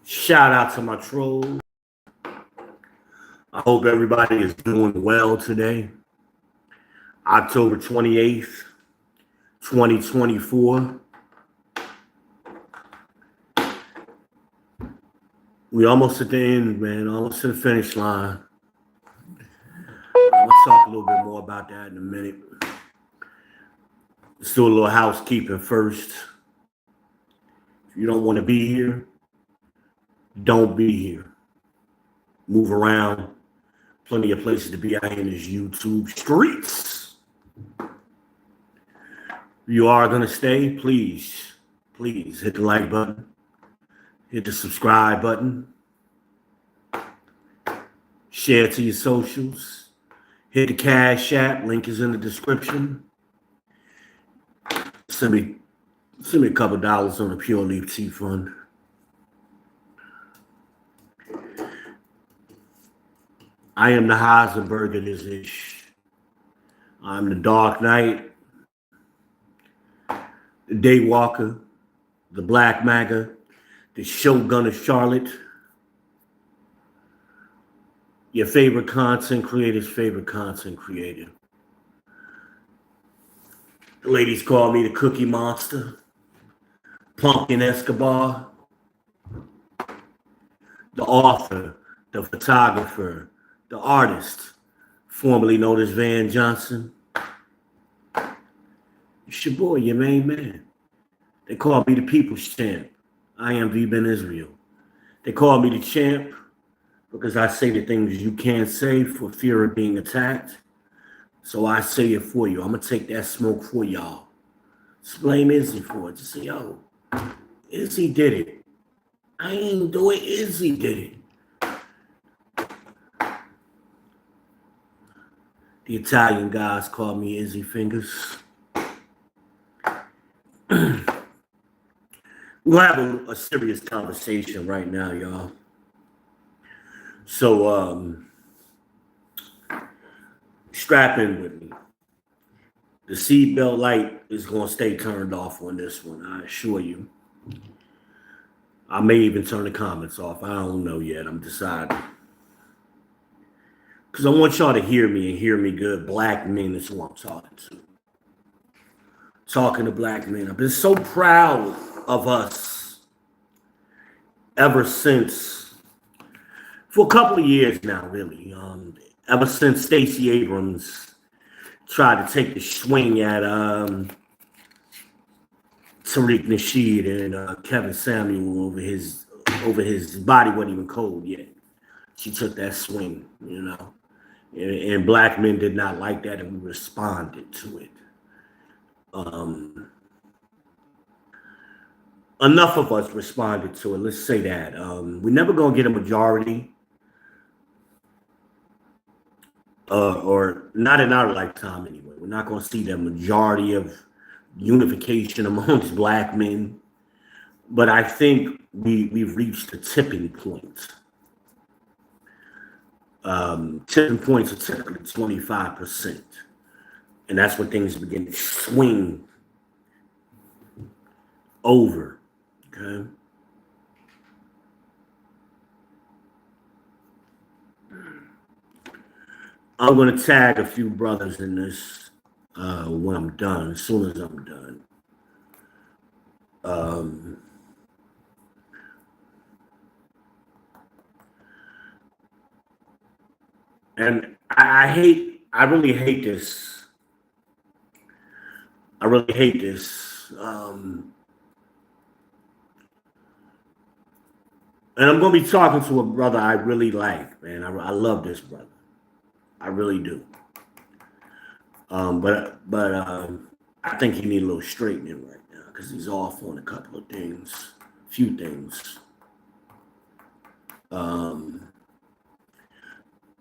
Shout out to my trolls. I hope everybody is doing well today. October 28th, 2024. We almost at the end, man. Almost to the finish line. I'm going to talk a little bit more about that in a minute. Let's do a little housekeeping first. If you don't want to be here, don't be here. Move around. Plenty of places to be out in these YouTube streets. If you are going to stay, please hit the like button. Hit the subscribe button. Share to your socials. Hit the Cash App. Link is in the description. Send me a couple dollars on the Pure Leaf Tea Fund. I am the Heisenberg of this ish. I'm the Dark Knight, the Daywalker, the Black Maga, the Shogun of Charlotte, your favorite content creator's favorite content creator. The ladies call me the Cookie Monster, Pumpkin Escobar, the author, the photographer, the artist, formerly known as Van Johnson. It's your boy, your main man. They call me the People's Champ. I am V. Ben Israel. They call me the champ because I say the things you can't say for fear of being attacked. So I say it for you. I'm going to take that smoke for y'all. Just blame Izzy for it. Just say, yo, Izzy did it. I ain't do it. Izzy did it. The Italian guys call me Izzy Fingers. We'll have a serious conversation right now, y'all. So, strap in with me. The seatbelt light is going to stay turned off on this one, I assure you. I may even turn the comments off. I don't know yet. I'm deciding. Because I want y'all to hear me and hear me good. Black men is who I'm talking to. Talking to black men. I've been so proud of us ever since, for a couple of years now, really. Ever since Stacey Abrams tried to take the swing at Tariq Nasheed and Kevin Samuel over his body wasn't even cold yet. She took that swing, you know. And black men did not like that, and we responded to it. Enough of us responded to it. Let's say that. We're never going to get a majority, or not in our lifetime anyway. We're not going to see the majority of unification amongst black men. But I think we've reached a tipping point. Tipping points are typically 25%. And that's when things begin to swing over. Okay. I'm going to tag a few brothers in this when I'm done, as soon as I'm done. And I really hate this. I really hate this. And I'm going to be talking to a brother I really like, man. I love this brother. I really do. But I think he needs a little straightening right now because he's off on a couple of things, few things.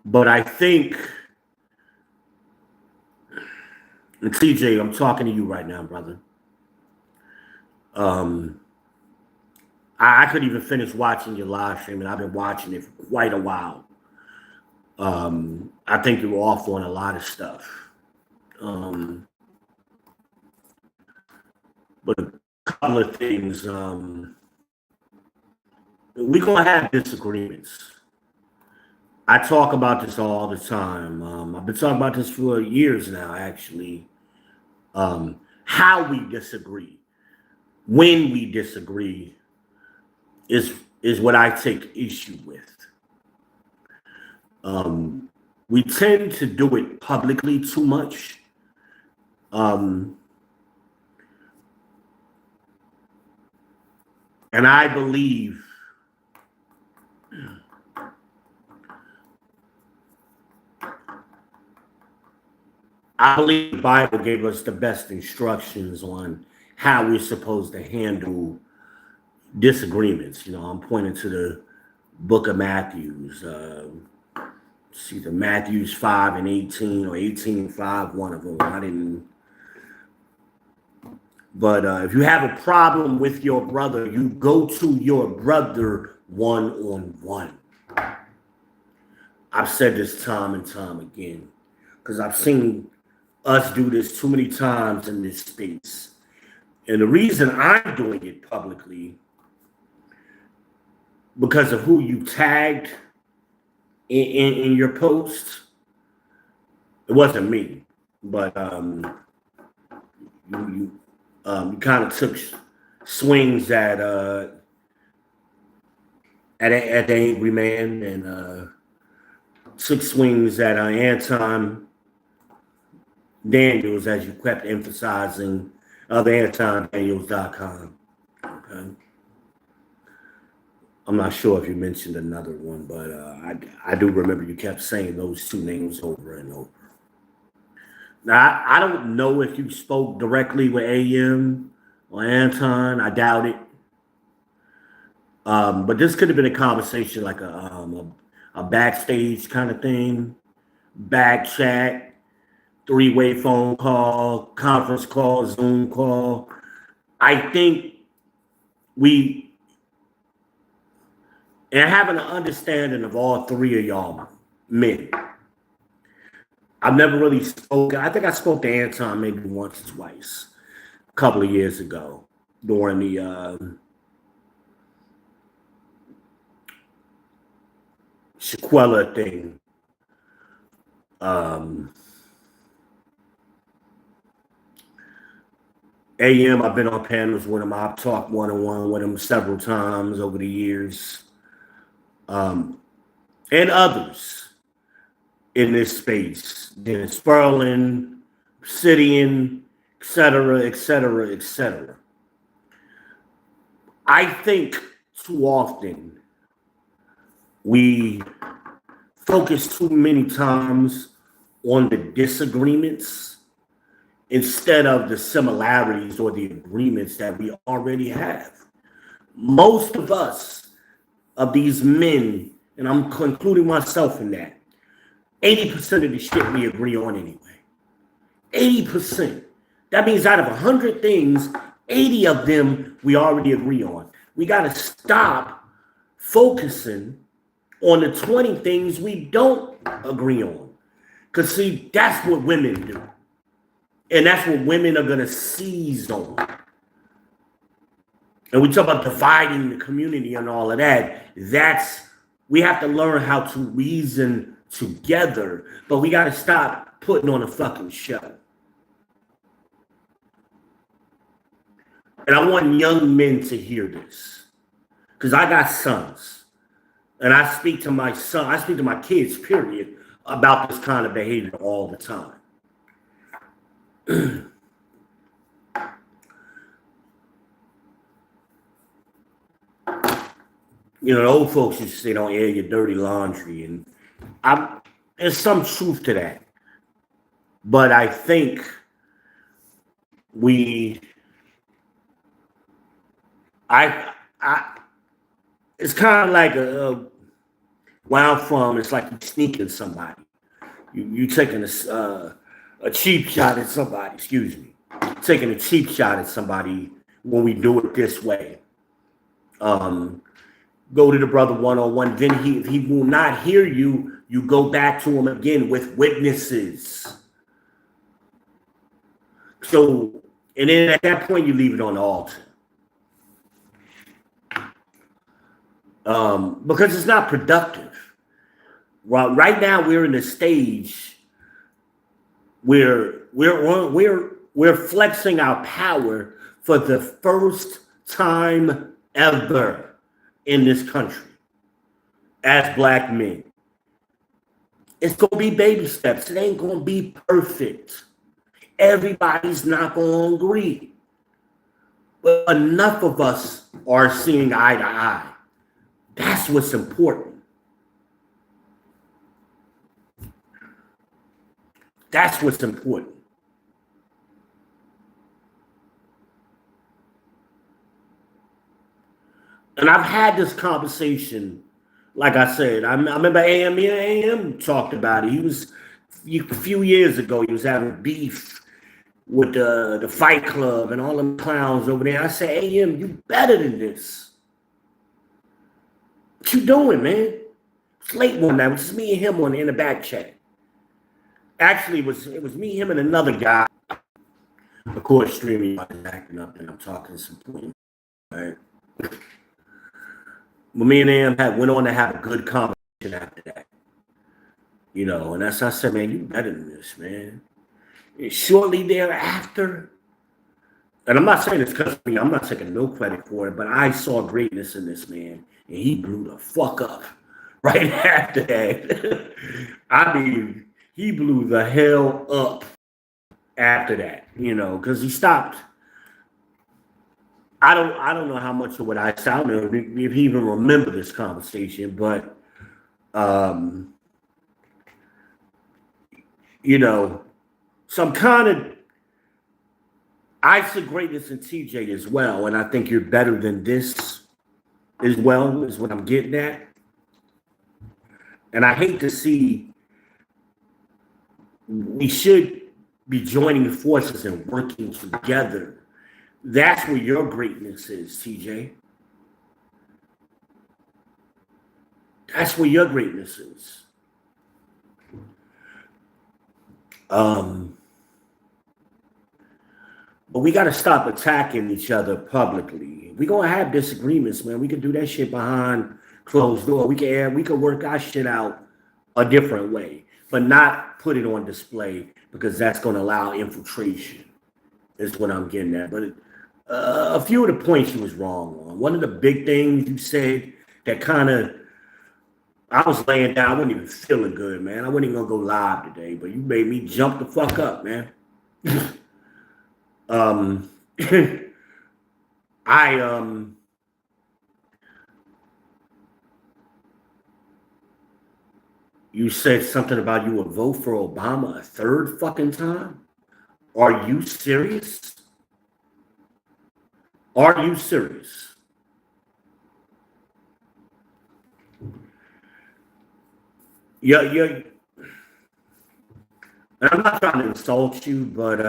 But I think, and TJ, I'm talking to you right now, brother. I could even finish watching your live stream, and I've been watching it for quite a while. I think you're off on a lot of stuff. But a couple of things we're going to have disagreements. I talk about this all the time. I've been talking about this for years now, actually. How we disagree, when we disagree, is what I take issue with. We tend to do it publicly too much. And I believe the Bible gave us the best instructions on how we're supposed to handle disagreements. You know, I'm pointing to the book of Matthews. See the Matthews 5 and 18 or 18:5, one of them. I didn't. But if you have a problem with your brother, you go to your brother one-on-one. I've said this time and time again because I've seen us do this too many times in this space. And the reason I'm doing it publicly, because of who you tagged in your post. It wasn't me, but you kind of took swings at the angry man, and took swings at Anton Daniels, as you kept emphasizing, the AntonDaniels.com. Okay. I'm not sure if you mentioned another one, but I do remember you kept saying those two names over and over. Now, I don't know if you spoke directly with AM or Anton. I doubt it. But this could have been a conversation like a backstage kind of thing, back chat, three-way phone call, conference call, Zoom call. I think and having an understanding of all three of y'all men. I've never really spoken. I think I spoke to Anton maybe once or twice a couple of years ago during the Shaquella thing. AM, I've been on panels with him. I've talked one-on-one with him several times over the years. And others in this space, Dennis Sperlin, Obsidian, etc., etc., etc. I think too often we focus too many times on the disagreements instead of the similarities or the agreements that we already have. Most of us, of these men, and I'm including myself in that, 80% of the shit we agree on anyway. 80%. That means out of 100 things, 80 of them we already agree on. We got to stop focusing on the 20 things we don't agree on. Because, see, that's what women do. And that's what women are going to seize on. And we talk about dividing the community and all of that. We have to learn how to reason together, but we got to stop putting on a fucking show. And I want young men to hear this, because I got sons, and I speak to my kids, period, about this kind of behavior all the time. You know, the old folks used to say, don't air your dirty laundry. And there's some truth to that. But I think it's kind of like where I'm from, it's like you sneaking somebody. You taking a cheap shot at somebody, excuse me. Taking a cheap shot at somebody when we do it this way. Go to the brother one-on-one. Then if he will not hear you, you go back to him again with witnesses. So, and then at that point, you leave it on the altar. because it's not productive. Well, right now we're in a stage where we're flexing our power for the first time ever in this country as black men. It's gonna be baby steps. It ain't gonna be perfect. Everybody's not gonna agree. But enough of us are seeing eye to eye. That's what's important. That's what's important. And I've had this conversation, like I said, I remember AM talked about it. He was a few years ago. He was having beef with the Fight Club and all them clowns over there. I said, AM, you better than this. What you doing, man? It's late one night. It was just me and him in the back chat. Actually, it was me, him, and another guy. Of course, streaming is acting up, and I'm talking some point. Right? But me and AM went on to have a good conversation after that. You know, and that's I said, man, you better than this, man. And shortly thereafter, and I'm not saying it's because of me, I'm not taking no credit for it, but I saw greatness in this man, and he blew the fuck up right after that. I mean, he blew the hell up after that, you know, because he stopped. I don't know how much of what I said. I don't know if he even remember this conversation, but you know, some kind of I see greatness in TJ as well, and I think you're better than this as well, is what I'm getting at. And I hate to see we should be joining forces and working together. That's where your greatness is, TJ. That's where your greatness is. But we got to stop attacking each other publicly. We're gonna have disagreements, man. We can do that shit behind closed door. We can work our shit out a different way, but not put it on display because that's gonna allow infiltration. Is what I'm getting at. But a few of the points you was wrong on. One of the big things you said that kind of I was laying down. I wasn't even feeling good, man. I wasn't even gonna go live today, but you made me jump the fuck up, man. I you said something about you would vote for Obama a third fucking time. Are you serious? Are you serious? Yeah. I'm not trying to insult you, but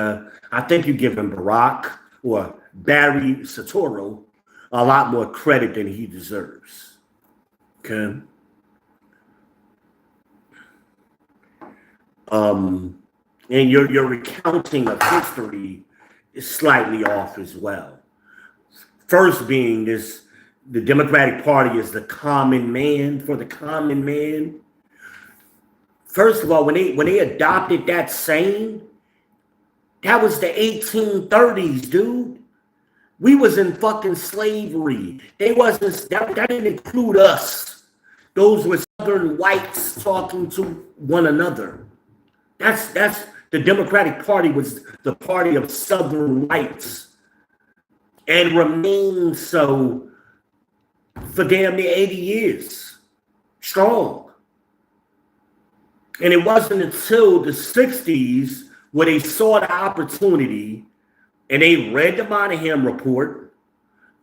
I think you're giving Barack or Barry Soetoro a lot more credit than he deserves. Okay. And your recounting of history is slightly off as well. First being this, the Democratic Party is the common man for the common man. First of all, when they adopted that saying, that was the 1830s, dude. We was in fucking slavery. They wasn't that didn't include us. Those were Southern whites talking to one another. That's the Democratic Party was the party of Southern whites and remained so for damn near 80 years strong. And it wasn't until the 60s where they saw the opportunity and they read the Moynihan report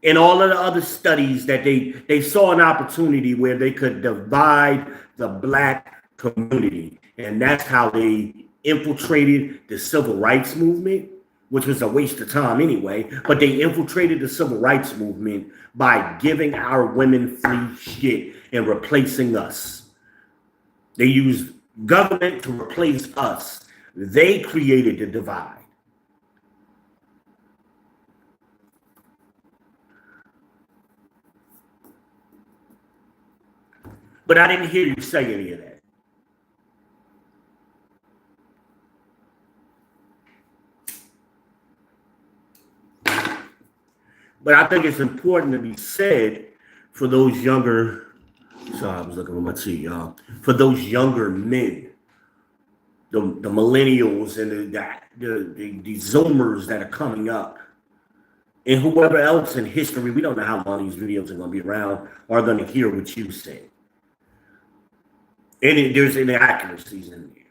and all of the other studies that they saw an opportunity where they could divide the black community. And that's how they infiltrated the civil rights movement, which was a waste of time anyway. But they infiltrated the civil rights movement by giving our women free shit and replacing us. They used government to replace us. They created the divide. But I didn't hear you say any of that. But I think it's important to be said for those younger, sorry, I was looking at my tea, y'all. For those younger men, the millennials and the Zoomers that are coming up, and whoever else in history, we don't know how long these videos are going to be around, are going to hear what you say. And there's inaccuracies in there.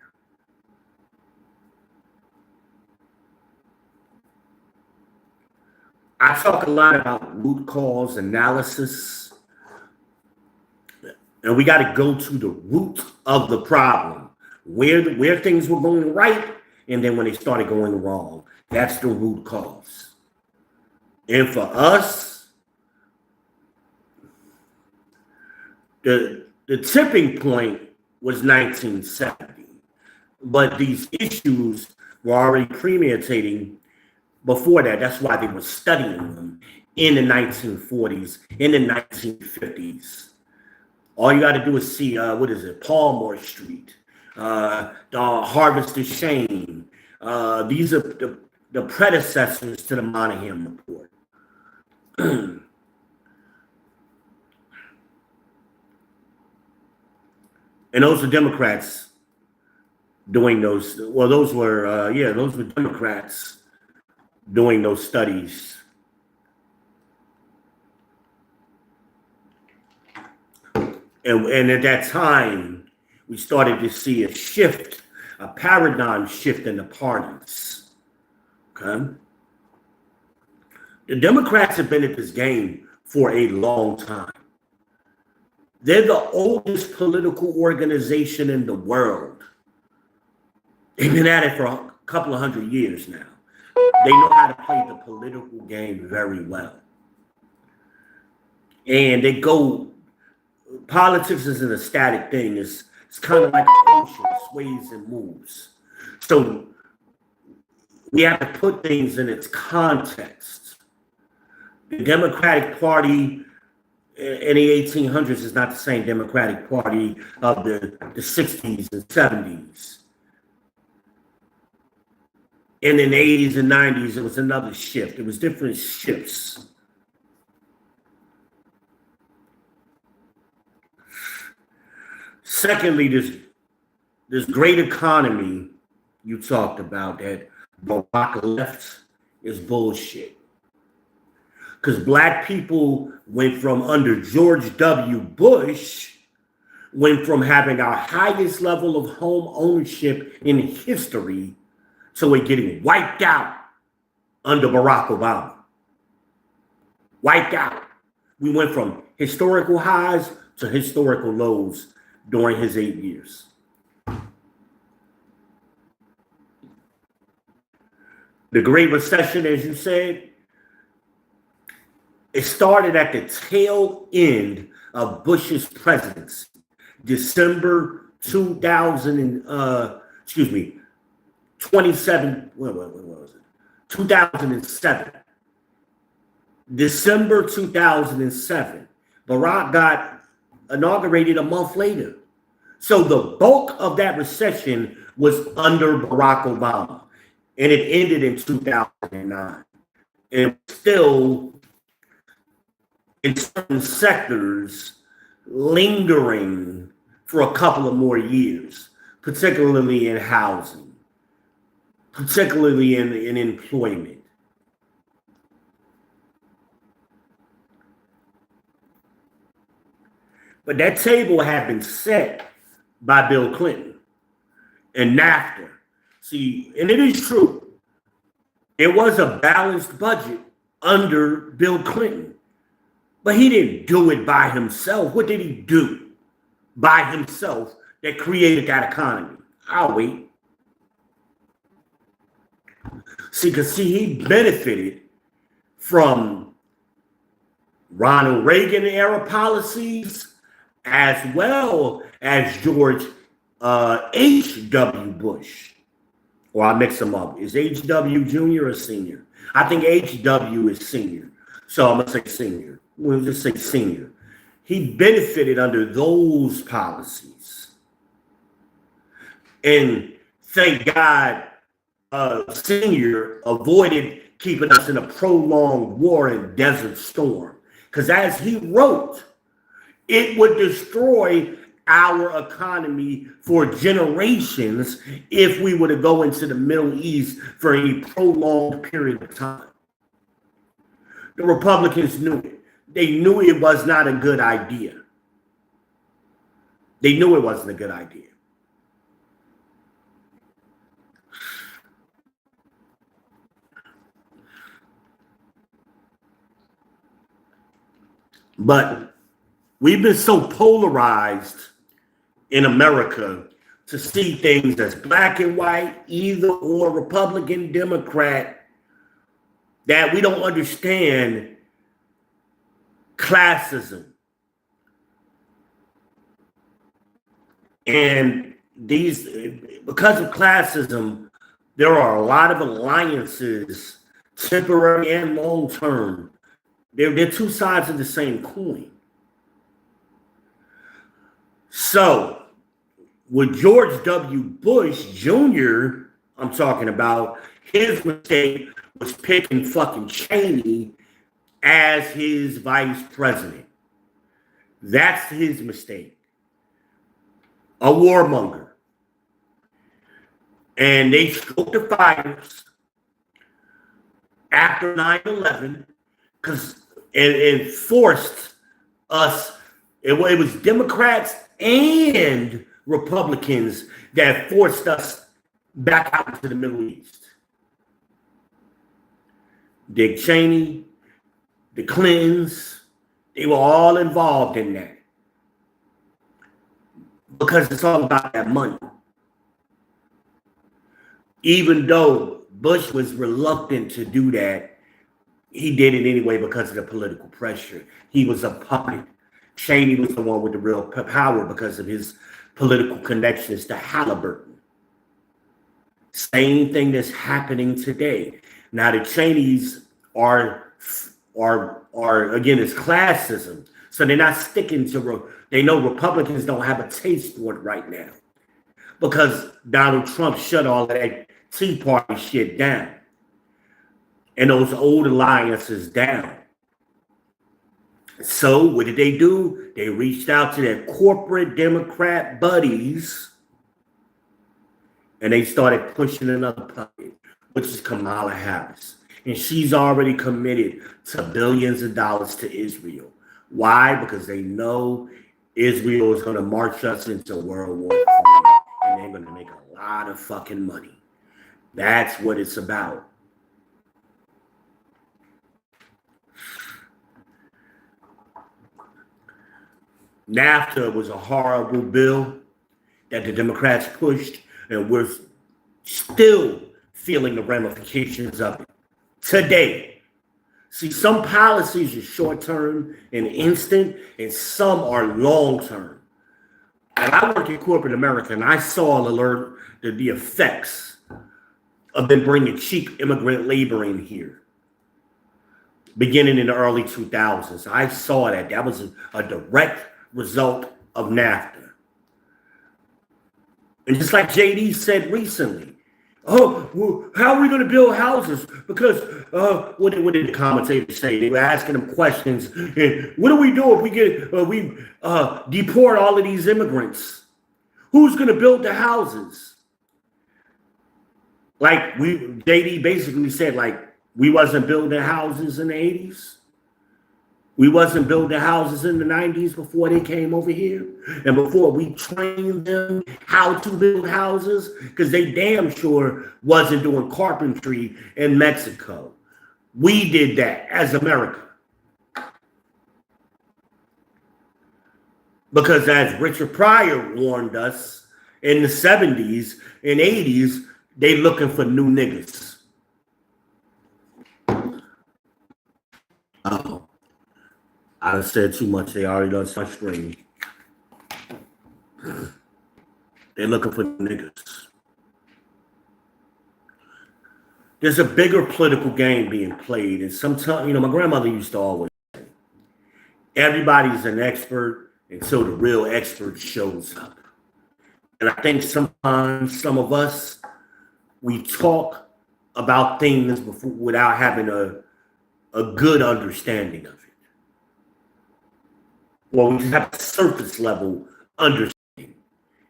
I talk a lot about root cause analysis, and we got to go to the root of the problem, where things were going right, and then when they started going wrong. That's the root cause. And for us, the tipping point was 1970, but these issues were already premeditating before that. That's why they were studying them in the 1940s, in the 1950s. All you got to do is see, Palmer Street, the Harvest of Shame. These are the predecessors to the Monahan Report. And those are Democrats doing those. Well, those were Democrats doing those studies. And at that time, we started to see a shift, a paradigm shift in the parties. Okay? The Democrats have been at this game for a long time. They're the oldest political organization in the world. They've been at it for a couple of hundred years now. They know how to play the political game very well. And they go, politics isn't a static thing. It's kind of like an ocean, sways and moves. So we have to put things in its context. The Democratic Party in the 1800s is not the same Democratic Party of the 60s and 70s. And in the 80s and 90s, it was another shift. It was different shifts. Secondly, this great economy you talked about that Barack left is bullshit. Because black people went from under George W. Bush, went from having our highest level of home ownership in history to we're getting wiped out under Barack Obama. Wiped out. We went from historical highs to historical lows during his 8 years. The Great Recession, as you said, it started at the tail end of Bush's presidency, December 2007. December 2007. Barack got inaugurated a month later. So the bulk of that recession was under Barack Obama, and it ended in 2009. And still, in certain sectors, lingering for a couple of more years, particularly in housing, particularly in employment. But that table had been set by Bill Clinton and NAFTA. See, and it is true, it was a balanced budget under Bill Clinton, but he didn't do it by himself. What did he do by himself that created that economy? I'll wait. Because he benefited from Ronald Reagan era policies as well as George H.W. Bush. Or I mix them up. Is H.W. Jr. or senior? I think H.W. is senior. So I'm going to say senior. We'll just say senior. he benefited under those policies. And thank God, Senior avoided keeping us in a prolonged war and desert storm. Because as he wrote, it would destroy our economy for generations if we were to go into the Middle East for any prolonged period of time. The Republicans knew it. They knew it was not a good idea. They knew it wasn't a good idea. But we've been so polarized in America to see things as black and white, either or, Republican, Democrat, that we don't understand classism. And these, because of classism, there are a lot of alliances, temporary and long term. They're two sides of the same coin. So, with George W. Bush Jr., I'm talking about, his mistake was picking fucking Cheney as his vice president. That's his mistake. A warmonger. And they stoked the fires after 9/11 because it forced us. It was Democrats and Republicans that forced us back out to the Middle East. Dick Cheney, the Clintons, they were all involved in that. Because it's all about that money. Even though Bush was reluctant to do that, he did it anyway because of the political pressure. He was a puppet. Cheney was the one with the real power because of his political connections to Halliburton. Same thing that's happening today. Now the Cheneys are again, it's classism. So they're not sticking to, they know Republicans don't have a taste for it right now because Donald Trump shut all of that Tea Party shit down and those old alliances down. So what did they do? They reached out to their corporate Democrat buddies and they started pushing another puppet, which is Kamala Harris. And she's already committed to billions of dollars to Israel. Why? Because they know Israel is going to march us into World War III and they're going to make a lot of fucking money. That's what it's about. NAFTA was a horrible bill that the Democrats pushed, and we're still feeling the ramifications of it today. See, some policies are short-term and instant, and some are long-term. And I work in corporate America, and I saw the effects of them bringing cheap immigrant labor in here, beginning in the early 2000s. I saw that. That was a direct result of NAFTA. And just like JD said recently, oh, well, how are we going to build houses? Because what did the commentators say? They were asking them questions. What do we do if we deport all of these immigrants? Who's going to build the houses? Like JD basically said, like we wasn't building houses in the 80s. We wasn't building houses in the 90s before they came over here. And before we trained them how to build houses, because they damn sure wasn't doing carpentry in Mexico. We did that as America. Because as Richard Pryor warned us in the 70s and 80s, they looking for new niggas. Oh. I said too much. They already done my screen. They're looking for niggas. There's a bigger political game being played. And sometimes, my grandmother used to always say, Everybody's an expert until the real expert shows up. And I think sometimes some of us, we talk about things before, without having a good understanding of it. Well, we just have a surface level understanding,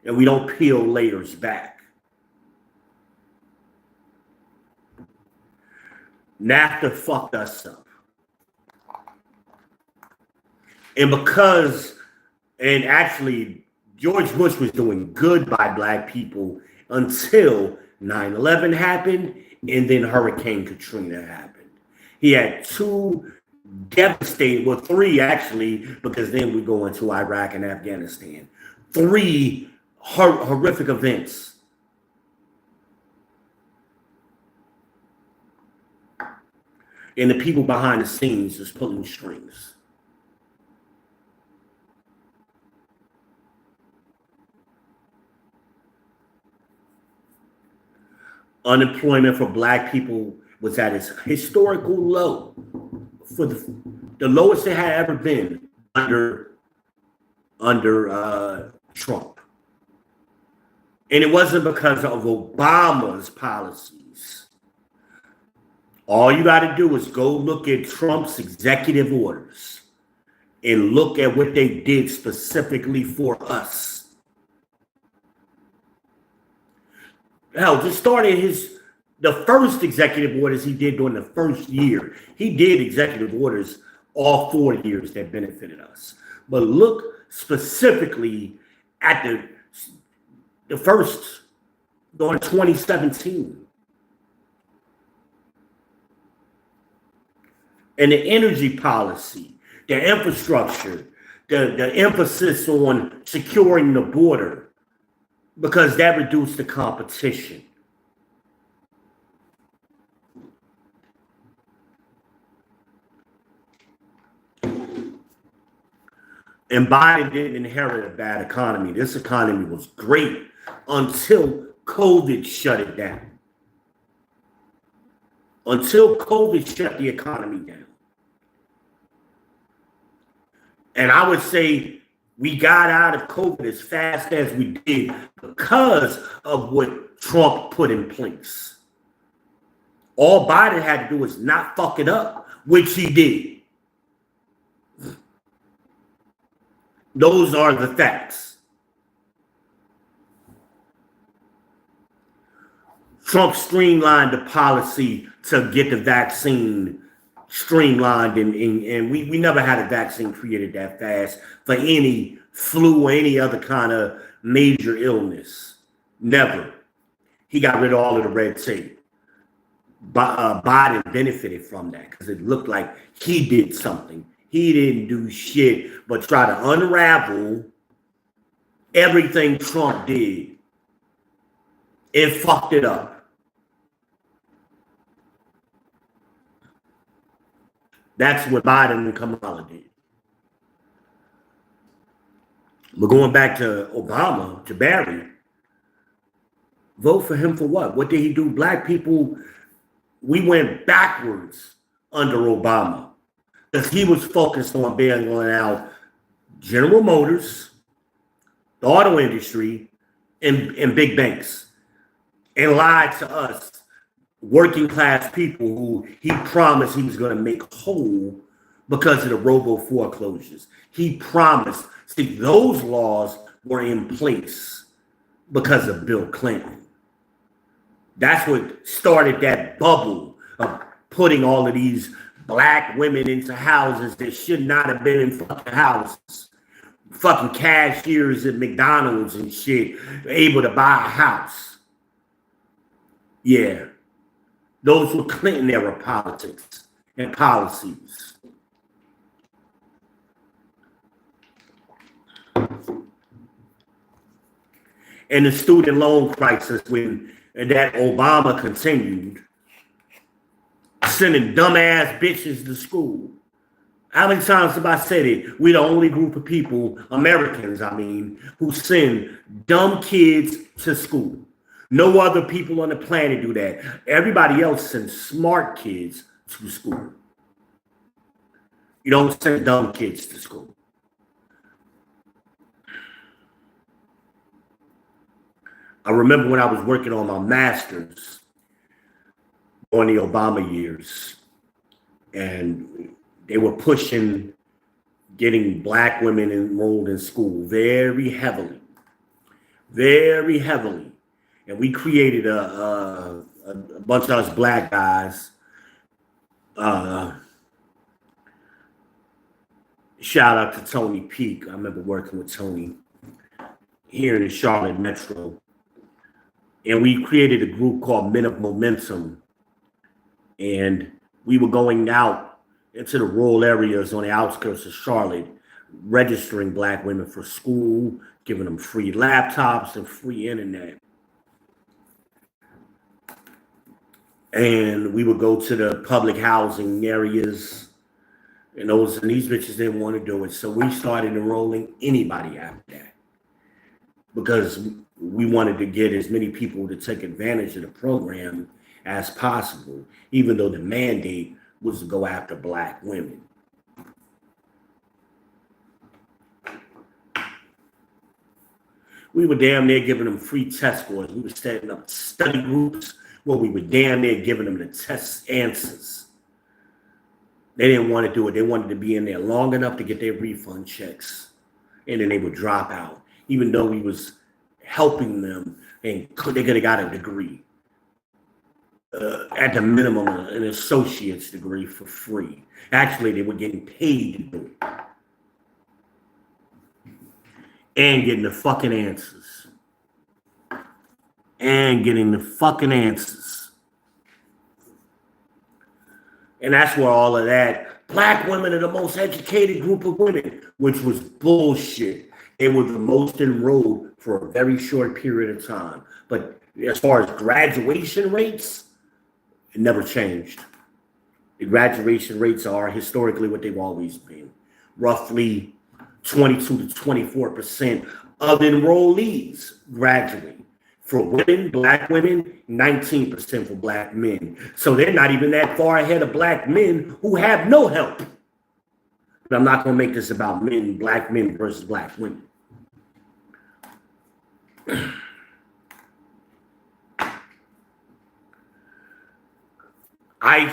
and we don't peel layers back. NAFTA fucked us up. And actually, George Bush was doing good by Black people until 9/11 happened, and then Hurricane Katrina happened. He had two devastating, well, three actually, because then we go into Iraq and Afghanistan. Three horrific events. And the people behind the scenes is pulling strings. Unemployment for Black people was at its historical low, for the lowest it had ever been under Trump. And it wasn't because of Obama's policies. All you got to do is go look at Trump's executive orders and look at what they did specifically for us. Hell, just starting the first executive orders he did during the first year. He did executive orders all 4 years that benefited us. But look specifically at the first during 2017. And the energy policy, the infrastructure, the emphasis on securing the border, because that reduced the competition. And Biden didn't inherit a bad economy. This economy was great until COVID shut it down. Until COVID shut the economy down. And I would say we got out of COVID as fast as we did because of what Trump put in place. All Biden had to do was not fuck it up, which he did. Those are the facts. Trump streamlined the policy to get the vaccine streamlined, and we never had a vaccine created that fast for any flu or any other kind of major illness. Never. He got rid of all of the red tape. Biden benefited from that because it looked like he did something. He didn't do shit but try to unravel everything Trump did and fucked it up. That's what Biden and Kamala did. But going back to Obama, to Barry, vote for him for what? What did he do? Black people, we went backwards under Obama because he was focused on bailing out General Motors, the auto industry, and big banks, and lied to us, working class people who he promised he was going to make whole because of the robo foreclosures. He promised. See, those laws were in place because of Bill Clinton. That's what started that bubble of putting all of these Black women into houses that should not have been in fucking houses. Fucking cashiers at McDonald's and shit, able to buy a house. Yeah. Those were Clinton era politics and policies. And the student loan crisis, when that Obama continued, sending dumbass bitches to school. How many times have I said it? We're the only group of people, Americans, I mean, who send dumb kids to school. No other people on the planet do that. Everybody else sends smart kids to school. You don't send dumb kids to school. I remember when I was working on my master's during the Obama years, and they were pushing getting black women enrolled in school very heavily, very heavily. And we created a bunch of us black guys. Shout out to Tony Peak. I remember working with Tony here in the Charlotte Metro. And we created a group called Men of Momentum. And we were going out into the rural areas on the outskirts of Charlotte, registering black women for school, giving them free laptops and free internet. And we would go to the public housing areas, and these bitches didn't want to do it. So we started enrolling anybody after that, because we wanted to get as many people to take advantage of the program as possible, even though the mandate was to go after black women. We were damn near giving them free test scores. We were setting up study groups where we were damn near giving them the test answers. They didn't want to do it. They wanted to be in there long enough to get their refund checks, and then they would drop out, even though we was helping them, and they could have got a degree. At the minimum, an associate's degree for free. Actually, they were getting paid to do it. And getting the fucking answers. And getting the fucking answers. And that's where all of that, black women are the most educated group of women, which was bullshit. They were the most enrolled for a very short period of time. But as far as graduation rates, it never changed. The graduation rates are historically what they've always been. Roughly 22 to 24% of enrollees graduate. For women, black women, 19% for black men. So they're not even that far ahead of black men who have no help. But I'm not going to make this about black men versus black women. I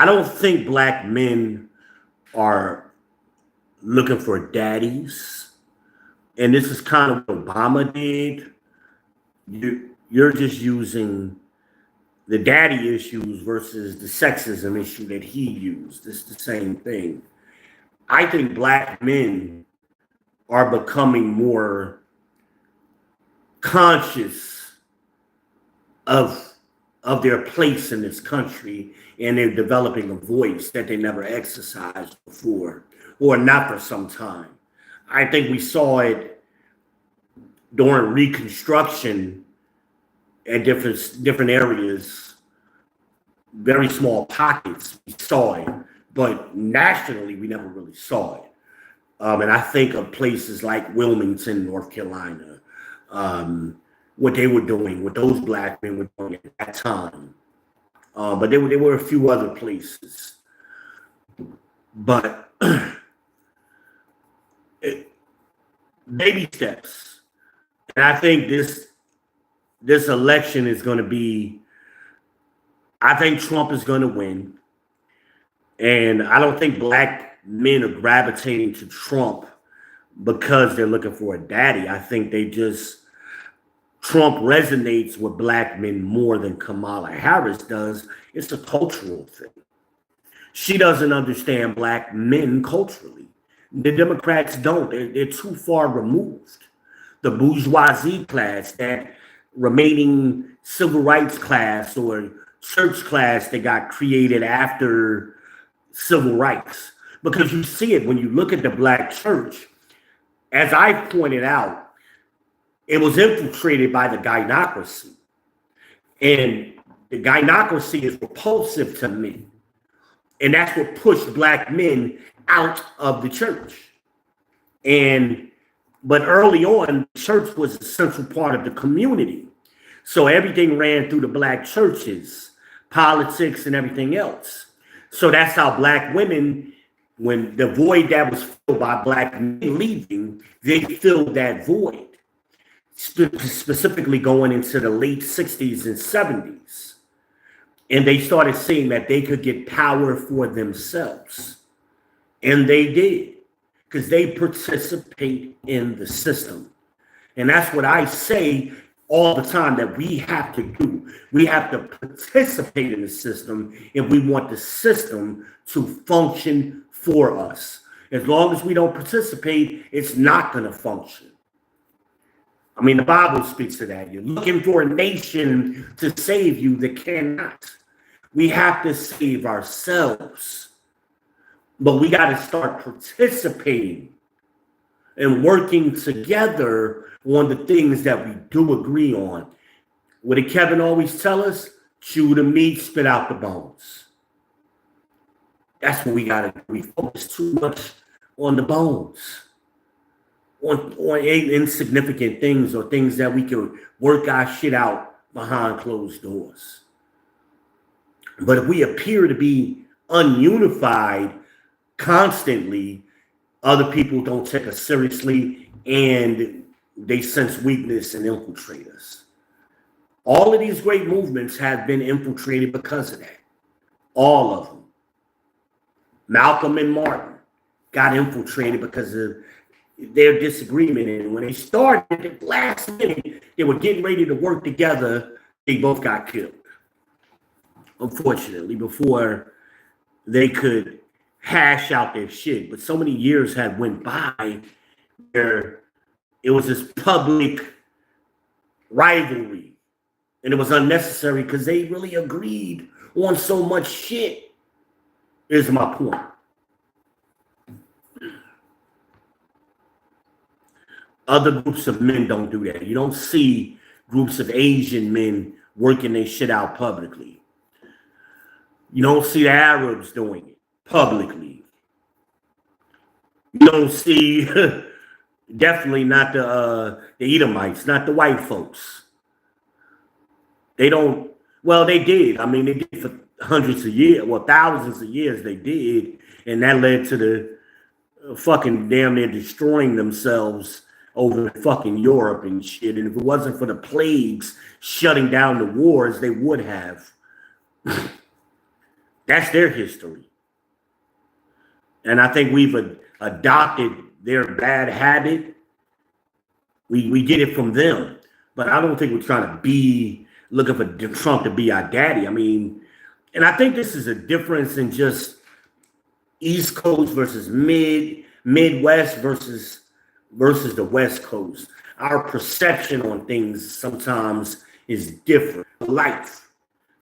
don't think black men are looking for daddies. And this is kind of what Obama did. You're just using the daddy issues versus the sexism issue that he used. It's the same thing. I think black men are becoming more conscious of their place in this country, and they're developing a voice that they never exercised before, or not for some time. I think we saw it during Reconstruction at different areas, very small pockets. We saw it, but nationally we never really saw it. And I think of places like Wilmington, North Carolina, what they were doing, what those black men were doing at that time. But there were a few other places. But baby steps. And I think this election is going to be, I think Trump is going to win. And I don't think black men are gravitating to Trump because they're looking for a daddy. I think Trump resonates with black men more than Kamala Harris does. It's a cultural thing. She doesn't understand black men culturally. The Democrats don't. They're too far removed. The bourgeoisie class, that remaining civil rights class or church class that got created after civil rights. Because you see it when you look at the black church. As I pointed out, it was infiltrated by the gynocracy. And the gynocracy is repulsive to men. And that's what pushed black men out of the church. But early on, church was a central part of the community. So everything ran through the black churches. politics, and everything else. So that's how black women, when the void that was filled by black men leaving, they filled that void, specifically going into the late 60s and 70s. And they started seeing that they could get power for themselves. And they did, because they participate in the system. And that's what I say all the time that we have to do. We have to participate in the system if we want the system to function for us. As long as we don't participate, it's not going to function. I mean, the Bible speaks to that. You're looking for a nation to save you that cannot. We have to save ourselves. But we got to start participating and working together on the things that we do agree on. What did Kevin always tell us? Chew the meat, spit out the bones. That's what we got to do. We focus too much on the bones, on insignificant things or things that we can work our shit out behind closed doors. But if we appear to be ununified constantly, other people don't take us seriously and they sense weakness and infiltrate us. All of these great movements have been infiltrated because of that. All of them. Malcolm and Martin got infiltrated because of their disagreement. And when they started at the last minute, they were getting ready to work together. They both got killed, unfortunately, before they could hash out their shit. But so many years had went by where it was this public rivalry, and it was unnecessary because they really agreed on so much shit, is my point. Other groups of men don't do that. You don't see groups of Asian men working their shit out publicly. You don't see the Arabs doing it publicly. You don't see, definitely not the Edomites, not the white folks. They don't, well, they did. I mean, they did for hundreds of years, well, thousands of years they did. And that led to the fucking damn near destroying themselves over fucking Europe and shit. And if it wasn't for the plagues shutting down the wars, they would have. That's their history. And I think we've adopted their bad habit. We get it from them. But I don't think we're trying to be looking for Trump to be our daddy. I mean, and I think this is a difference in just East Coast versus Midwest versus the West Coast. Our perception on things sometimes is different. Life,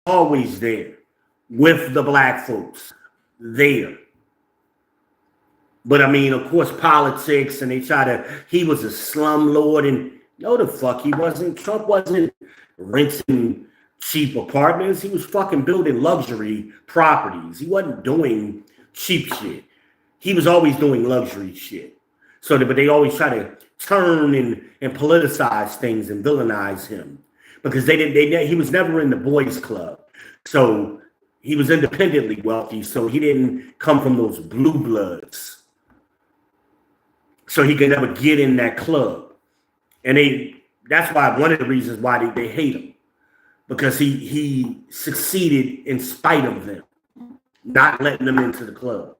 always there with the black folks, there. But I mean, of course, politics, and they try to, he was a slumlord, and no, the fuck he wasn't. Trump wasn't renting cheap apartments. He was fucking building luxury properties. He wasn't doing cheap shit. He was always doing luxury shit. But they always try to turn and politicize things and villainize him because he was never in the boys club. So he was independently wealthy. So he didn't come from those blue bloods. So he could never get in that club. And that's why one of the reasons why they hate him, because he succeeded in spite of them, not letting them into the club.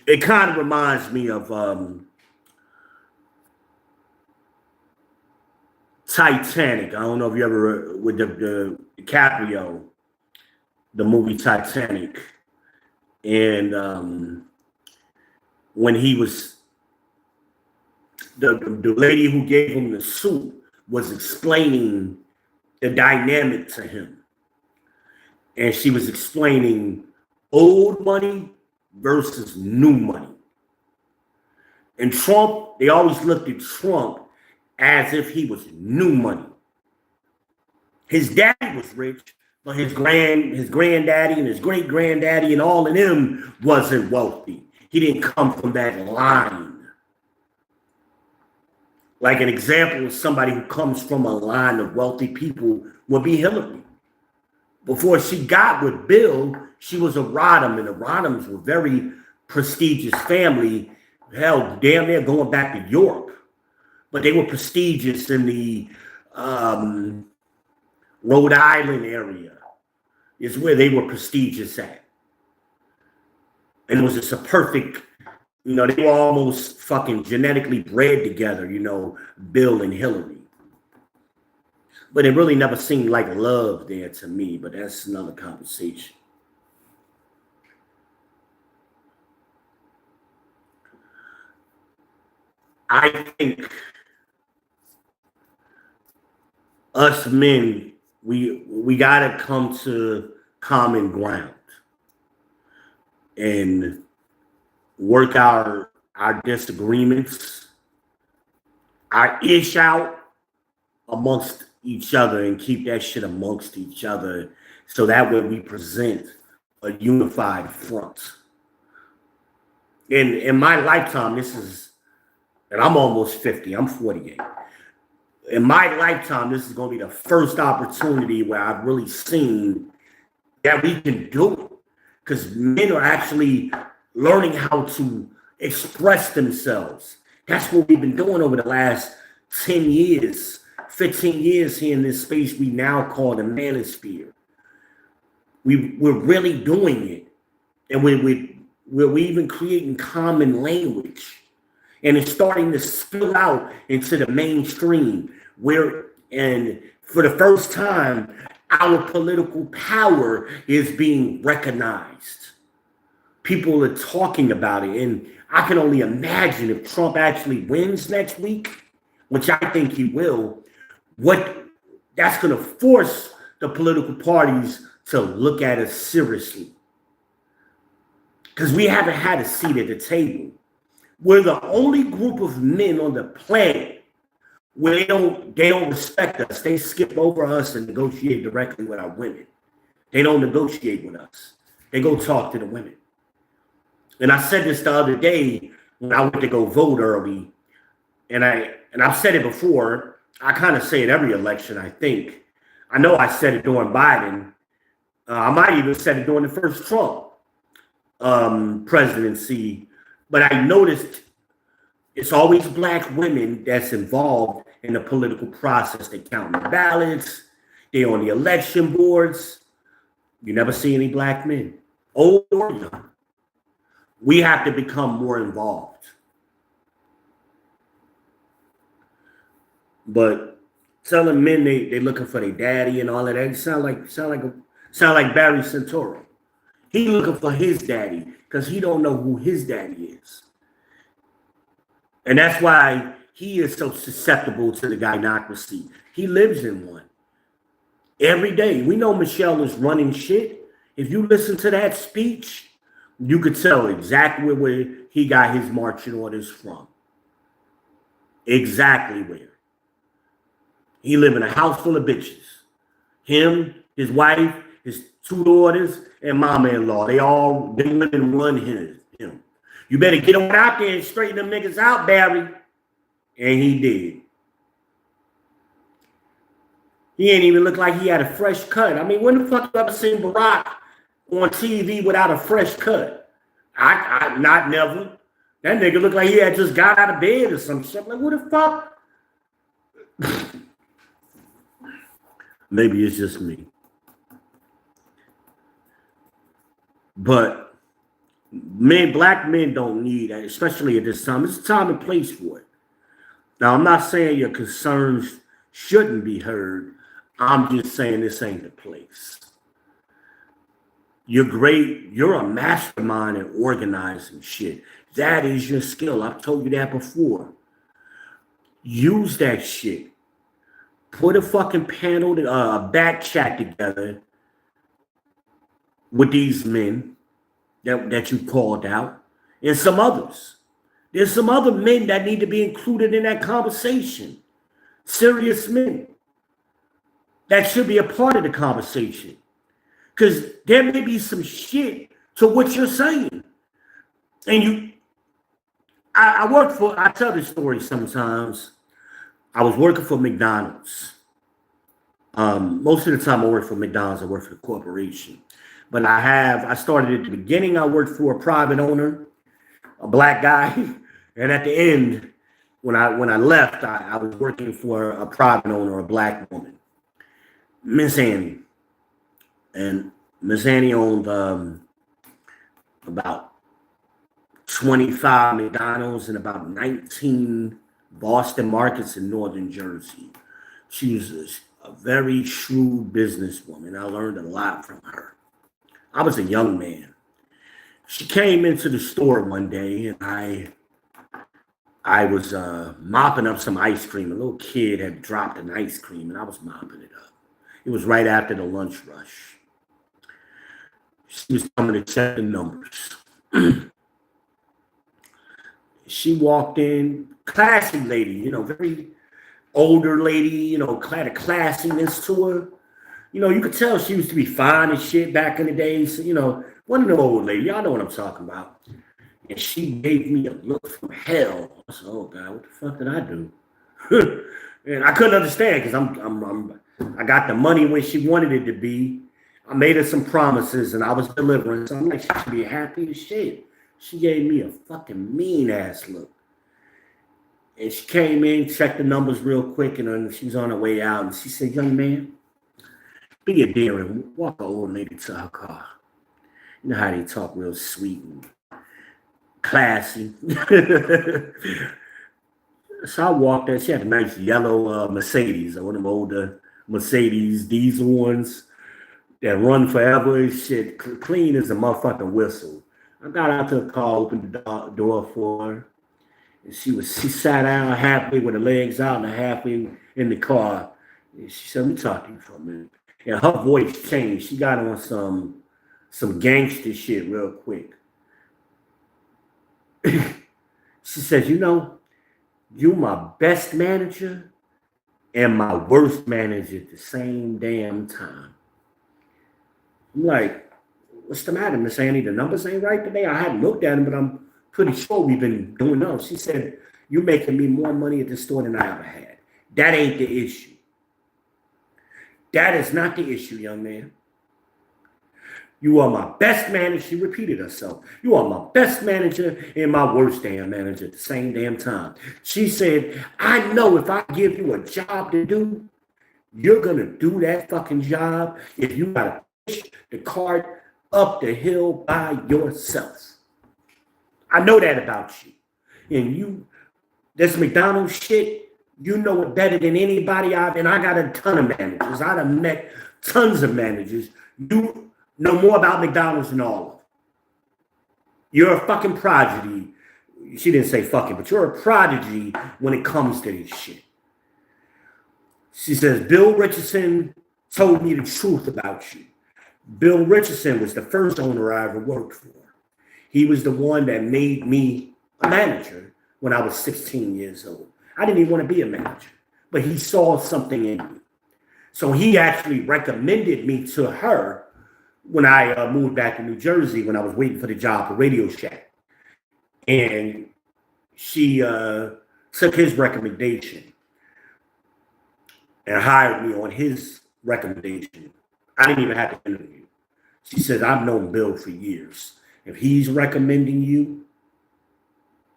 It kind of reminds me of Titanic. I don't know if you ever, with the DiCaprio, the movie Titanic. And when he was, the lady who gave him the suit was explaining the dynamic to him. And she was explaining old money versus new money. And Trump, they always looked at Trump as if he was new money. His daddy was rich, but his granddaddy and his great granddaddy and all of them wasn't wealthy. He didn't come from that line. Like an example of somebody who comes from a line of wealthy people would be Hillary. Before she got with Bill, she was a Rodham, and the Rodhams were very prestigious family. Hell, damn near going back to York. But they were prestigious in the Rhode Island area is where they were prestigious at. And it was just a perfect, they were almost fucking genetically bred together, Bill and Hillary. But it really never seemed like love there to me, but that's another conversation. I think us men, we gotta come to common ground and work our disagreements, our ish out amongst each other and keep that shit amongst each other so that way we present a unified front. In my lifetime, and I'm almost 50, I'm 48. In my lifetime, this is going to be the first opportunity where I've really seen that we can do it. Because men are actually learning how to express themselves. That's what we've been doing over the last 10 years, 15 years here in this space we now call the manosphere. We're really doing it. And we're even creating common language. And it's starting to spill out into the mainstream and for the first time, our political power is being recognized. People are talking about it. And I can only imagine if Trump actually wins next week, which I think he will, what that's going to force the political parties to look at us seriously. Because we haven't had a seat at the table. We're the only group of men on the planet where they don't respect us. They skip over us and negotiate directly with our women. They don't negotiate with us. They go talk to the women. And I said this the other day when I went to go vote early, and I've said it before. I kind of say it every election, I think. I know I said it during Biden. I might even said it during the first Trump presidency. But I noticed it's always black women that's involved in the political process. They count the ballots. They're on the election boards. You never see any black men, old or young. We have to become more involved. But telling men they're looking for their daddy and all of that sound like Barry Santoro. He looking for his daddy because he don't know who his daddy is. And that's why he is so susceptible to the gynocracy. He lives in one. Every day. We know Michelle is running shit. If you listen to that speech, you could tell exactly where he got his marching orders from. Exactly where. He live in a house full of bitches. Him, his wife, his two daughters, and mama-in-law. They live and run him. You better get on out there and straighten them niggas out, Barry. And he did. He ain't even look like he had a fresh cut. I mean, when the fuck you ever seen Barack on TV without a fresh cut? I not never. That nigga looked like he had just got out of bed or some shit. Like, what the fuck? Maybe it's just me. But black men don't need that, especially at this time. It's a time and place for it. Now, I'm not saying your concerns shouldn't be heard. I'm just saying this ain't the place. You're great. You're a mastermind in organizing shit. That is your skill. I've told you that before. Use that shit. Put a fucking panel, a back chat together with these men that you called out and some others. There's some other men that need to be included in that conversation. Serious men that should be a part of the conversation. Because there may be some shit to what you're saying. And I tell this story sometimes. I was working for McDonald's. Most of the time I work for McDonald's, I work for the corporation. But I started at the beginning, I worked for a private owner, a black guy. And at the end, when I left, I was working for a private owner, a black woman, Miss Annie. And Miss Annie owned about 25 McDonald's and about 19 Boston markets in northern Jersey. She was a very shrewd businesswoman. I learned a lot from her. I was a young man. She came into the store one day, and I was mopping up some ice cream. A little kid had dropped an ice cream, and I was mopping it up. It was right after the lunch rush. She was coming to check the numbers. She walked in, classy lady, very older lady, had a classiness to her. You could tell she used to be fine and shit back in the days. One of them old lady, y'all know what I'm talking about. And she gave me a look from hell. I said, "Oh God, what the fuck did I do?" And I couldn't understand because I got the money when she wanted it to be. I made her some promises and I was delivering. So I'm like, she should be happy as shit. She gave me a fucking mean ass look. And she came in, checked the numbers real quick, and then she was on her way out. And she said, "Young man, be a dear and walk an old lady to her car." You know how they talk real sweet and classy. So I walked there. She had a nice yellow Mercedes, one of them older Mercedes diesel ones that run forever and shit, clean as a motherfucking whistle. I got out to the car, opened the door for her, and she sat down halfway with her legs out and halfway in the car. And she said, "Let me talk to you for a minute." And her voice changed. She got on some gangster shit real quick. She says, "You my best manager and my worst manager at the same damn time." I'm like, "What's the matter, Miss Annie? The numbers ain't right today." I hadn't looked at them, but I'm pretty sure we've been doing those. She said, "You're making me more money at the store than I ever had. That ain't the issue. That is not the issue, young man. You are my best manager." She repeated herself. "You are my best manager and my worst damn manager at the same damn time." She said, "I know if I give you a job to do, you're going to do that fucking job if you got to push the cart up the hill by yourself. I know that about you. And this McDonald's shit, you know it better than anybody and I got a ton of managers. I've met tons of managers. You know more about McDonald's than all of them. You're a fucking prodigy." She didn't say fucking, but you're a prodigy when it comes to this shit. She says, "Bill Richardson told me the truth about you." Bill Richardson was the first owner I ever worked for. He was the one that made me a manager when I was 16 years old. I didn't even want to be a manager, but he saw something in me. So he actually recommended me to her when I moved back to New Jersey, when I was waiting for the job for Radio Shack. And she took his recommendation and hired me on his recommendation. I didn't even have to interview. She said, "I've known Bill for years. If he's recommending you,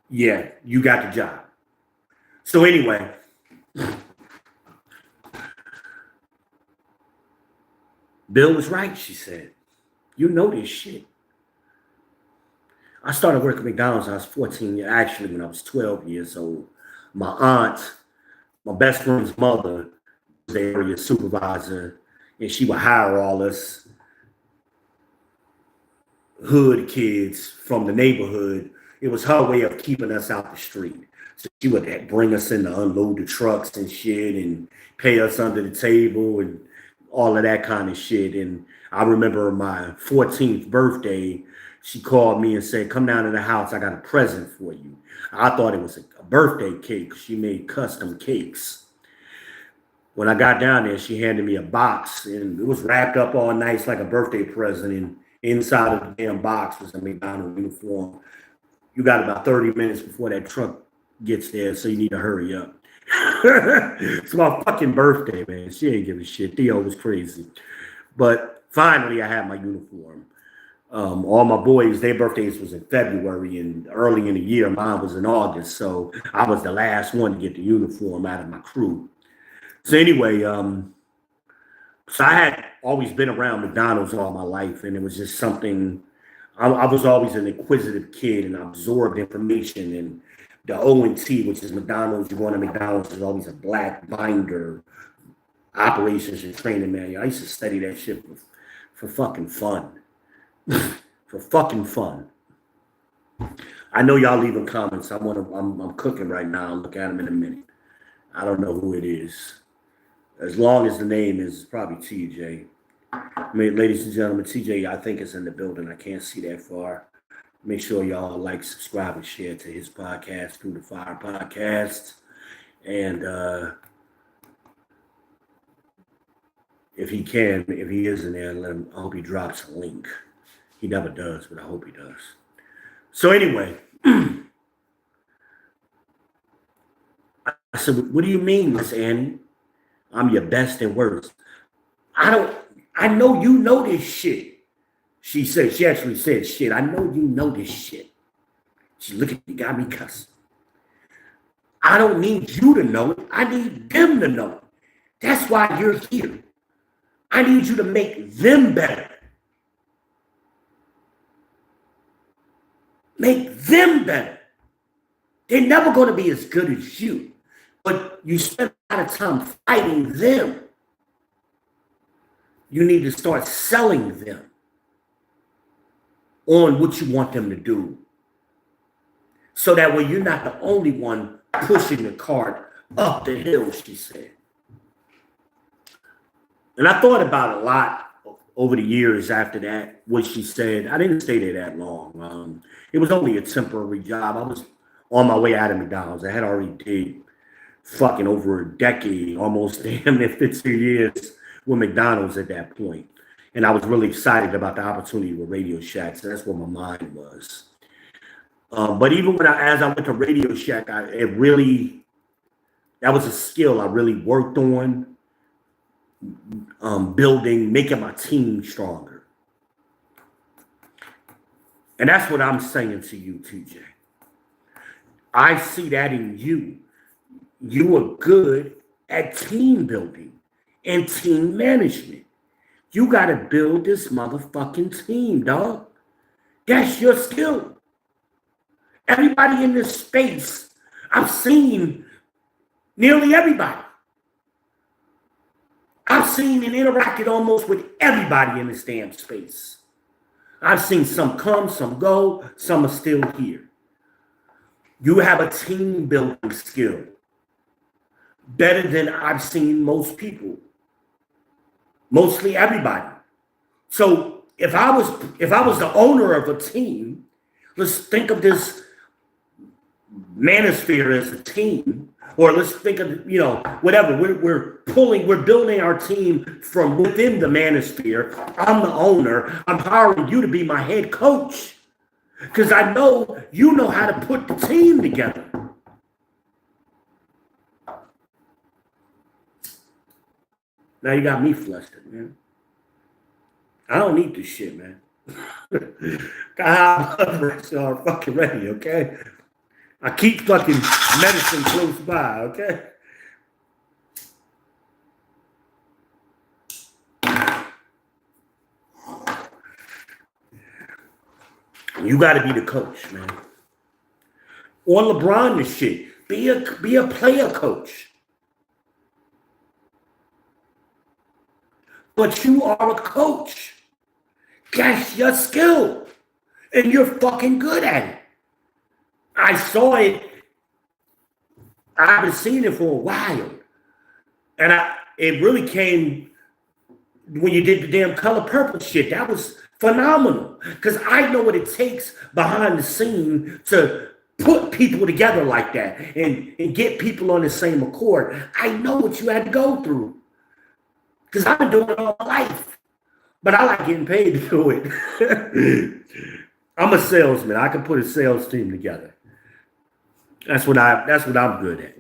yeah, you got the job." So anyway, Bill was right, she said. "You know this shit." I started working at McDonald's when I was 14, actually when I was 12 years old. My aunt, my best friend's mother, was the area supervisor, and she would hire all us hood kids from the neighborhood. It was her way of keeping us out the street. So she would bring us in to unload the trucks and shit and pay us under the table and all of that kind of shit. And I remember my 14th birthday, she called me and said, "Come down to the house. I got a present for you." I thought it was a birthday cake. She made custom cakes. When I got down there, she handed me a box, and it was wrapped up all nice like a birthday present. And inside of the damn box was a McDonald's uniform. "You got about 30 minutes before that truck gets there, so you need to hurry up." It's my fucking birthday, man. She ain't giving a shit. Theo was crazy. But finally, I had my uniform. All my boys, their birthdays was in February and early in the year. Mine was in August. So I was the last one to get the uniform out of my crew. So anyway, so I had always been around McDonald's all my life, and it was just something. I was always an inquisitive kid, and I absorbed information. And the O&T, which is McDonald's, you go to McDonald's, is always a black binder, operations and training manual. I used to study that shit for fucking fun. For fucking fun. I know y'all leaving comments. I'm cooking right now. I'll look at them in a minute. I don't know who it is. As long as the name is probably TJ. I mean, ladies and gentlemen, TJ, I think is in the building. I can't see that far. Make sure y'all like, subscribe, and share to his podcast, Through the Fire Podcast. And if he is in there, let him. I hope he drops a link. He never does, but I hope he does. So anyway, I said, "What do you mean, Miss Annie? I'm your best and worst." I know you know this shit. She actually said, "Shit, I know you know this shit." She looked at me, got me cussing. I don't need you to know it. I need them to know it. That's why you're here. I need you to make them better. Make them better. They're never going to be as good as you, but you spend a lot of time fighting them. You need to start selling them on what you want them to do. So that way you're not the only one pushing the cart up the hill, she said. And I thought about it a lot over the years after that, what she said. I didn't stay there that long. It was only a temporary job. I was on my way out of McDonald's. I had already did fucking over a decade, almost damn near 15 years with McDonald's at that point. And I was really excited about the opportunity with Radio Shack. So that's where my mind was. But even as I went to Radio Shack, that was a skill I really worked on, building, making my team stronger. And that's what I'm saying to you, TJ. I see that in you. You are good at team building and team management. You got to build this motherfucking team, dog. That's your skill. Everybody in this space, I've seen nearly everybody. I've seen and interacted almost with everybody in this damn space. I've seen some come, some go, some are still here. You have a team building skill better than I've seen most people. Mostly everybody. So if I was the owner of a team, let's think of this manosphere as a team, or let's think of, whatever. We're building our team from within the manosphere. I'm the owner. I'm hiring you to be my head coach because I know you know how to put the team together. Now you got me flustered, man. I don't need this shit, man. Got high blood pressure fucking ready, okay? I keep fucking medicine close by, okay? You got to be the coach, man. Or LeBron this shit. Be a player coach. But you are a coach. That's your skill. And you're fucking good at it. I saw it. I haven't seen it for a while. And it really came when you did the damn Color Purple shit. That was phenomenal. Because I know what it takes behind the scene to put people together like that and get people on the same accord. I know what you had to go through. Because I've been doing it all my life. But I like getting paid to do it. I'm a salesman. I can put a sales team together. That's what I'm good at.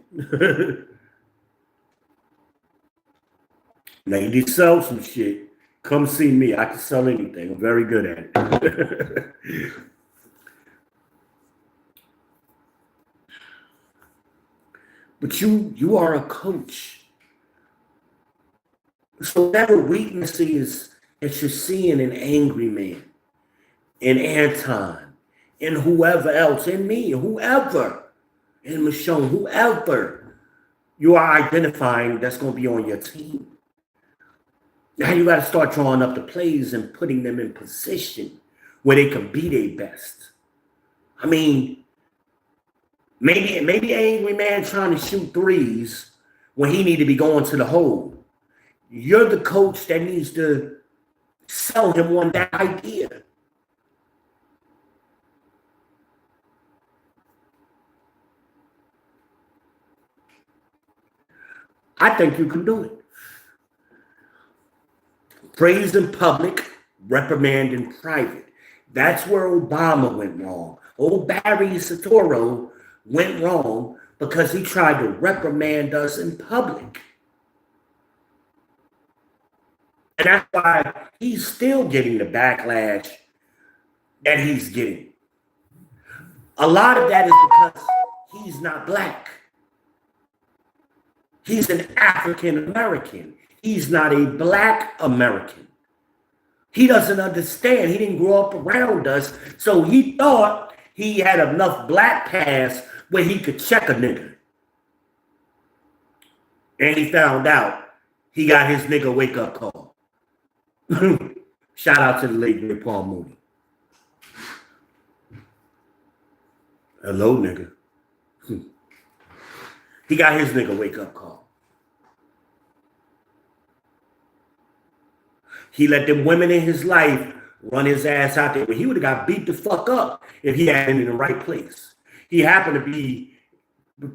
Now you need to sell some shit. Come see me. I can sell anything. I'm very good at it. But you are a coach. So whatever weaknesses that you're seeing in Angry Man, in Anton, in whoever else, in me, whoever, in Michonne, whoever you are identifying that's going to be on your team. Now you got to start drawing up the plays and putting them in position where they can be their best. I mean, maybe Angry Man trying to shoot threes when he need to be going to the hole. You're the coach that needs to sell him on that idea. I think you can do it. Praise in public, reprimand in private. That's where Obama went wrong. Old Barry Soetoro went wrong because he tried to reprimand us in public. And that's why he's still getting the backlash that he's getting. A lot of that is because he's not black. He's an African American. He's not a black American. He doesn't understand. He didn't grow up around us. So he thought he had enough black pass where he could check a nigga. And he found out he got his nigga wake up call. Shout out to the late great Paul Mooney. Hello, nigga. He got his nigga wake up call. He let them women in his life run his ass out there. But he would have got beat the fuck up if he had been in the right place. He happened to be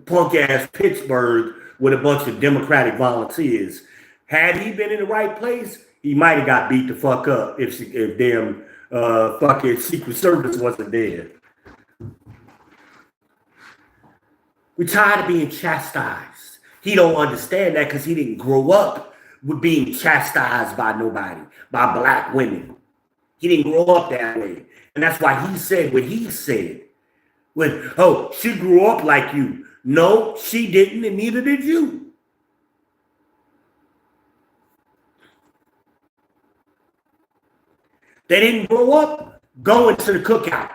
punk ass Pittsburgh with a bunch of Democratic volunteers. Had he been in the right place, he might have got beat the fuck up if damn fucking Secret Service wasn't there. We're tired of being chastised. He don't understand that because he didn't grow up with being chastised by nobody, by black women. He didn't grow up that way. And that's why he said what he said. When, oh, she grew up like you. No, she didn't, and neither did you. They didn't grow up going to the cookout.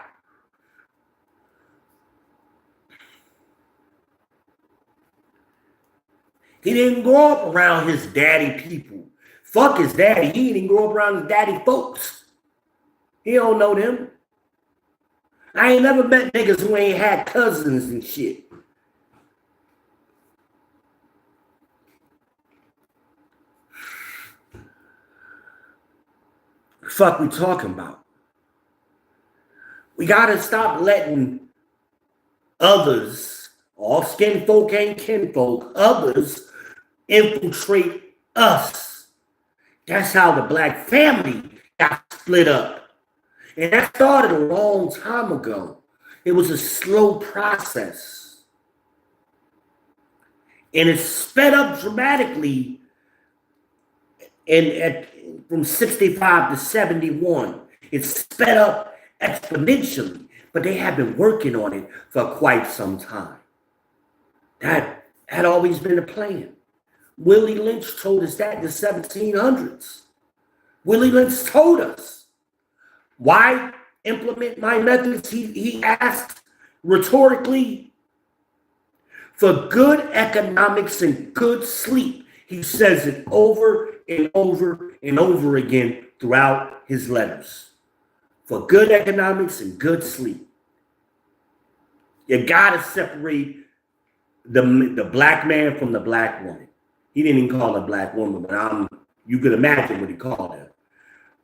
He didn't grow up around his daddy people. Fuck his daddy. He didn't grow up around his daddy folks. He don't know them. I ain't never met niggas who ain't had cousins and shit. The fuck we talking about? We gotta stop letting others, all skin folk ain't kinfolk, others infiltrate us. That's how the black family got split up. And that started a long time ago. It was a slow process. And it sped up dramatically from 65 to 71. It sped up exponentially, but they have been working on it for quite some time. That had always been the plan. Willie Lynch told us that in the 1700s. Willie Lynch told us. Why implement my methods? He asked rhetorically. For good economics and good sleep. He says it over and over and over again throughout his letters. For good economics and good sleep. You gotta separate the black man from the black woman. He didn't even call her black woman, but you could imagine what he called her.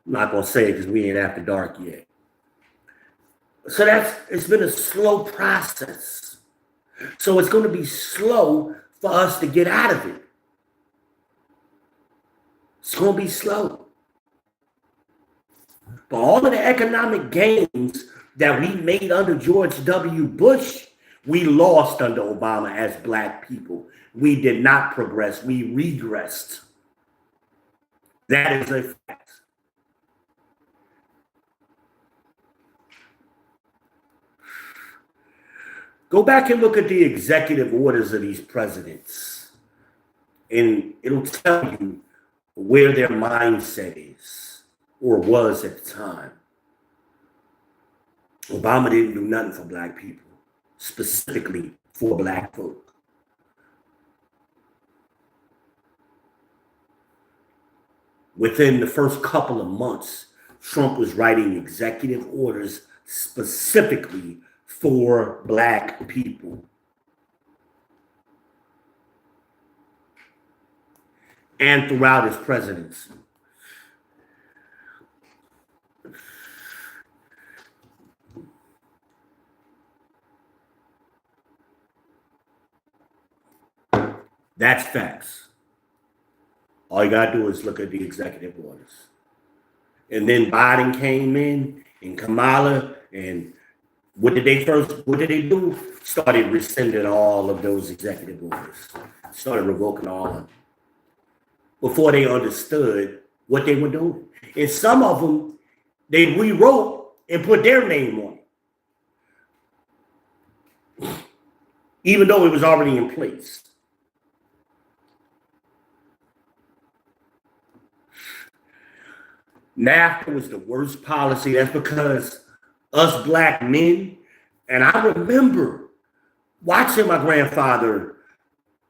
I'm not gonna say it because we ain't after dark yet. So it's been a slow process. So it's going to be slow for us to get out of it. It's going to be slow. But all of the economic gains that we made under George W. Bush, we lost under Obama as black people. We did not progress. We regressed. That is a fact. Go back and look at the executive orders of these presidents, and it'll tell you where their mindset is or was at the time. Obama didn't do nothing for black people, specifically for black folk. Within the first couple of months, Trump was writing executive orders specifically for black people. And throughout his presidency. That's facts. All you gotta do is look at the executive orders. And then Biden came in and Kamala, and what did they do? Started rescinding all of those executive orders. Started revoking all of them. Before they understood what they were doing. And some of them, they rewrote and put their name on it. Even though it was already in place. NAFTA was the worst policy. That's because us black men, and I remember watching my grandfather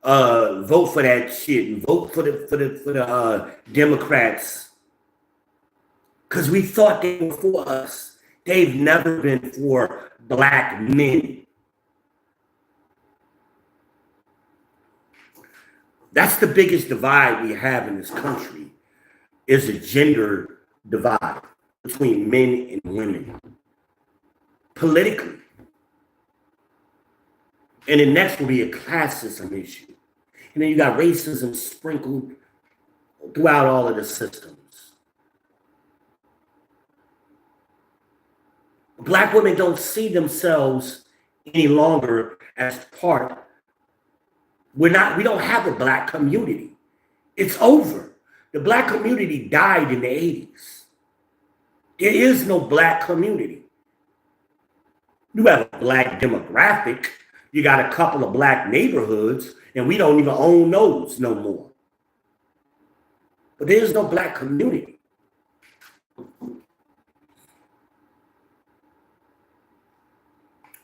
vote for that shit and vote for the Democrats because we thought they were for us. They've never been for black men. That's the biggest divide we have in this country, is a gender divide between men and women, politically. And the next will be a classism issue. And then you got racism sprinkled throughout all of the systems. Black women don't see themselves any longer as part. We don't have a black community. It's over. The black community died in the 80s. There is no black community. You have a black demographic. You got a couple of black neighborhoods, and we don't even own those no more. But there's no black community.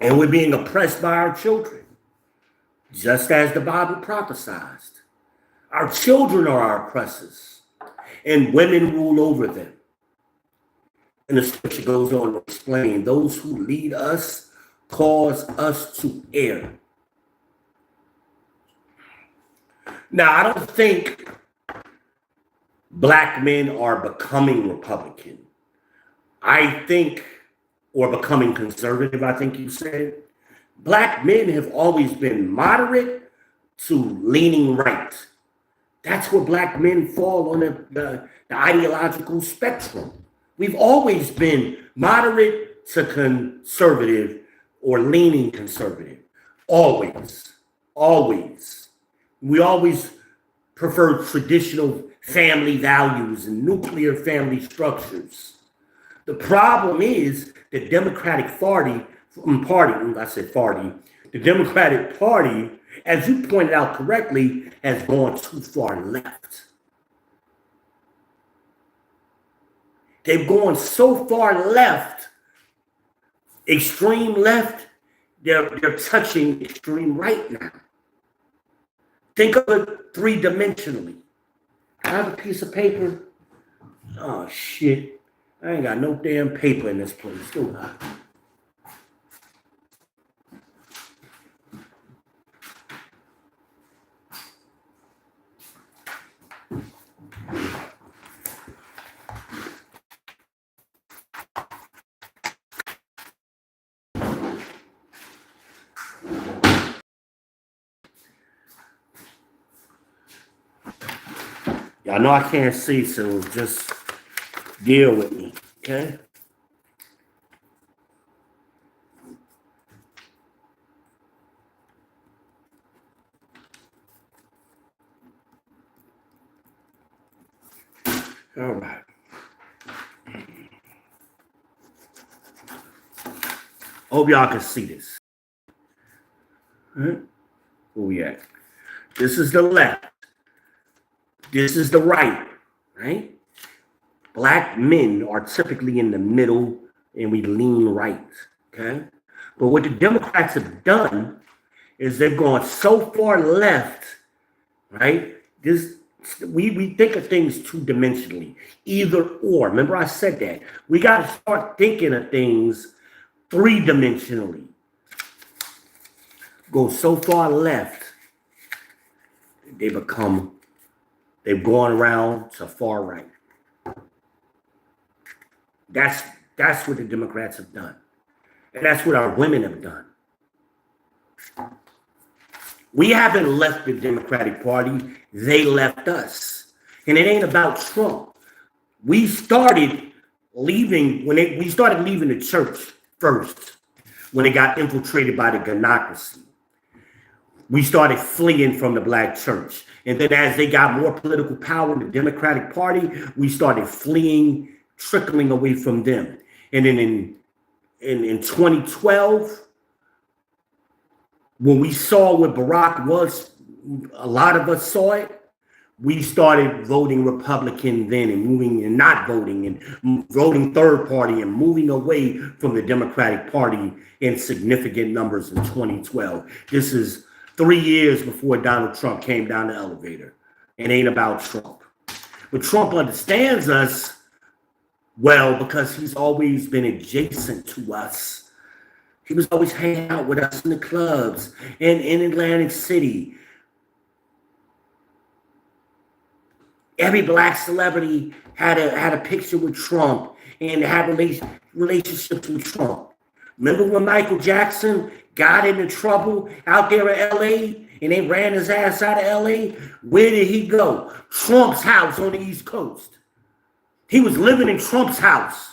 And we're being oppressed by our children, just as the Bible prophesied. Our children are our oppressors, and women rule over them. And the scripture goes on to explain, those who lead us cause us to err. Now, I don't think black men are becoming Republican. I think, or becoming conservative, I think you said. Black men have always been moderate to leaning right. That's where black men fall on the ideological spectrum. We've always been moderate to conservative or leaning conservative. Always. Always. We always prefer traditional family values and nuclear family structures. The problem is the Democratic Party, the Democratic Party, as you pointed out correctly, has gone too far left. They've gone so far left, extreme left, they're touching extreme right now. Think of it three-dimensionally. I have a piece of paper. Oh, shit. I ain't got no damn paper in this place, do I? Y'all know I can't see, so just deal with me, okay? All right. Hope y'all can see this. Where we at? This is the left. This is the right, right? Black men are typically in the middle and we lean right, okay? But what the Democrats have done is they've gone so far left, right? We think of things two-dimensionally, either or. Remember I said that. We got to start thinking of things three-dimensionally. Go so far left, they've gone around to far right. That's what the Democrats have done. And that's what our women have done. We haven't left the Democratic Party. They left us. And it ain't about Trump. We started leaving we started leaving the church first when it got infiltrated by the Ghnocracy. We started fleeing from the black church. And then as they got more political power in the Democratic Party, we started fleeing, trickling away from them. And then in 2012, when we saw what Barack was, a lot of us saw it, we started voting Republican then and moving and not voting and voting third party and moving away from the Democratic Party in significant numbers in 2012. This is 3 years before Donald Trump came down the elevator. It ain't about Trump. But Trump understands us well because he's always been adjacent to us. He was always hanging out with us in the clubs and in Atlantic City. Every black celebrity had a picture with Trump and had relationships with Trump. Remember when Michael Jackson got into trouble out there in LA and they ran his ass out of LA? Where did he go? Trump's house on the East Coast. He was living in Trump's house.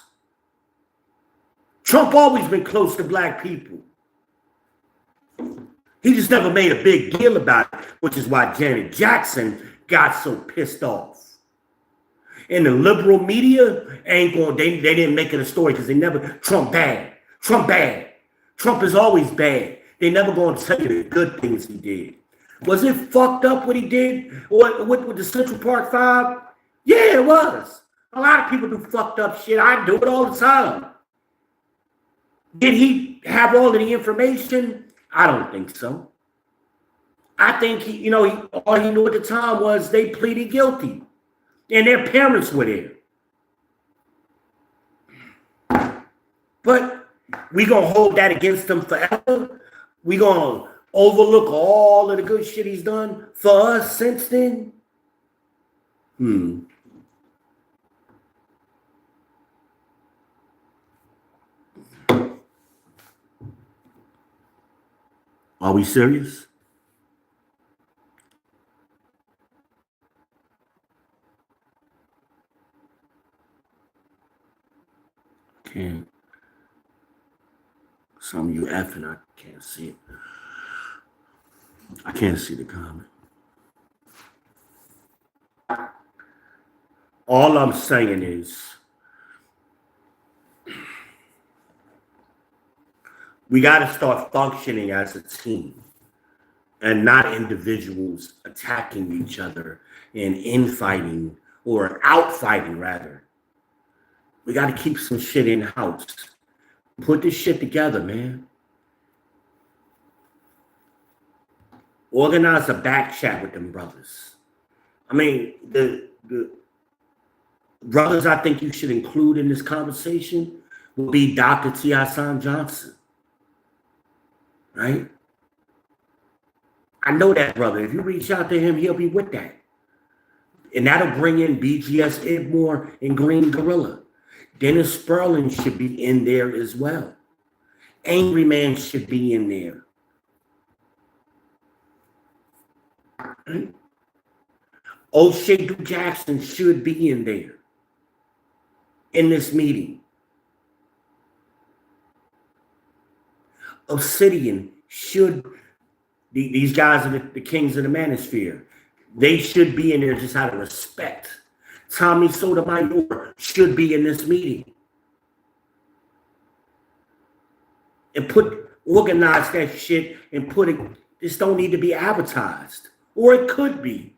Trump always been close to black people. He just never made a big deal about it, which is why Janet Jackson got so pissed off. And the liberal media ain't going, they didn't make it a story because they never, Trump bad. Trump bad. Trump is always bad. They never going to tell you the good things he did. Was it fucked up what he did or with the Central Park 5? Yeah, it was. A lot of people do fucked up shit. I do it all the time. Did he have all of the information? I don't think so. I think all he knew at the time was they pleaded guilty and their parents were there. But we gonna hold that against him forever? We gonna overlook all of the good shit he's done for us since then? Are we serious? Can't. Some of you effing, I can't see it. I can't see the comment. All I'm saying is we got to start functioning as a team and not individuals attacking each other and infighting or outfighting, rather. We got to keep some shit in house. Put this shit together, man. Organize a back chat with them brothers. I mean, the brothers I think you should include in this conversation will be Dr. T.I. Johnson. Right? I know that brother. If you reach out to him, he'll be with that. And that'll bring in BGS Idmore and Green Gorilla. Dennis Sperling should be in there as well. Angry Man should be in there. Right? O'Shea Jackson should be in there in this meeting. Obsidian should, these guys are the kings of the manosphere. They should be in there just out of respect Tommy Sotomayor should be in this meeting. And organize that shit and put it, this don't need to be advertised. Or it could be.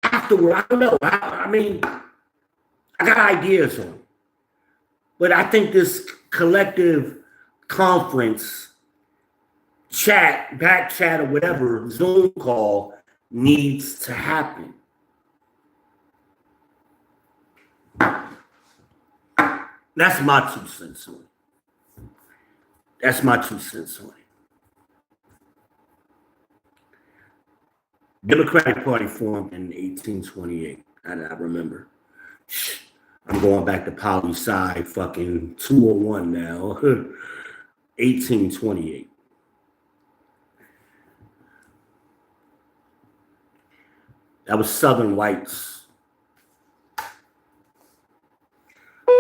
Afterward, I don't know. I mean, I got ideas on it. But I think this collective conference, chat, back chat, or whatever, Zoom call needs to happen. That's my 2 cents on it. That's my 2 cents on it. Democratic Party formed in 1828. I remember. I'm going back to poli-sci fucking 201 now. 1828. That was Southern whites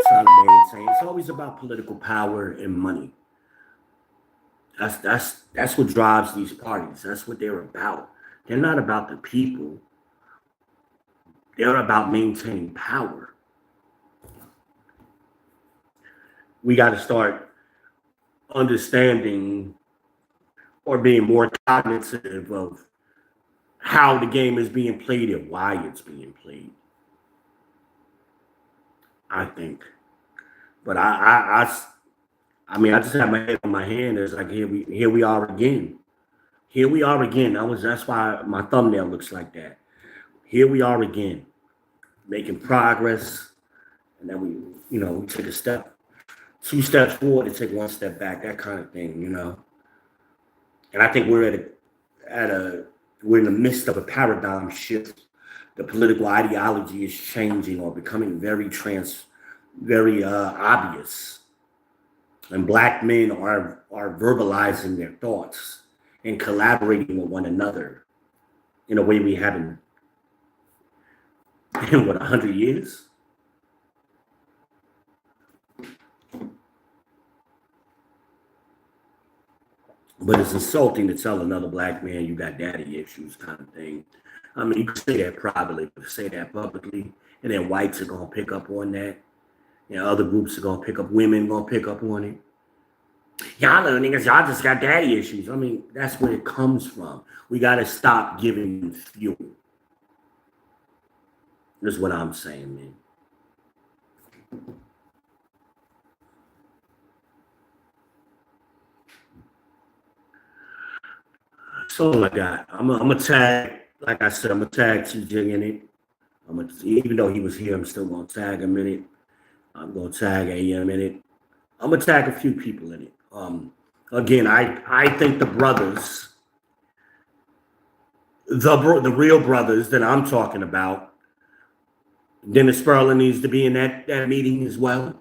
trying to maintain. It's always about political power and money. That's what drives these parties. That's what they're about. They're not about the people. They're about maintaining power. We got to start understanding or being more cognitive of how the game is being played and why it's being played. I think. But I mean, I just have my head on my hand. It's like here we are again. Here we are again. That's why my thumbnail looks like that. Here we are again, making progress, and then we take a step, 2 steps forward and take 1 step back, that kind of thing, And I think we're we're in the midst of a paradigm shift. The political ideology is changing or becoming very obvious. And Black men are verbalizing their thoughts and collaborating with one another in a way we haven't in 100 years? But it's insulting to tell another Black man you got daddy issues kind of thing. I mean, you can say that privately, but say that publicly, and then whites are going to pick up on that. Other groups are going to pick up, women going to pick up on it. Y'all little niggas, y'all just got daddy issues. I mean, that's where it comes from. We got to stop giving them fuel. That's what I'm saying, man. So all I got. I'm gonna tag, like I said, I'm gonna tag TJ in it. Even though he was here, I'm still gonna tag him in it. I'm gonna tag AM in it. I'm gonna tag a few people in it. Again, I think the brothers, the real brothers that I'm talking about, Dennis Sperling needs to be in that meeting as well.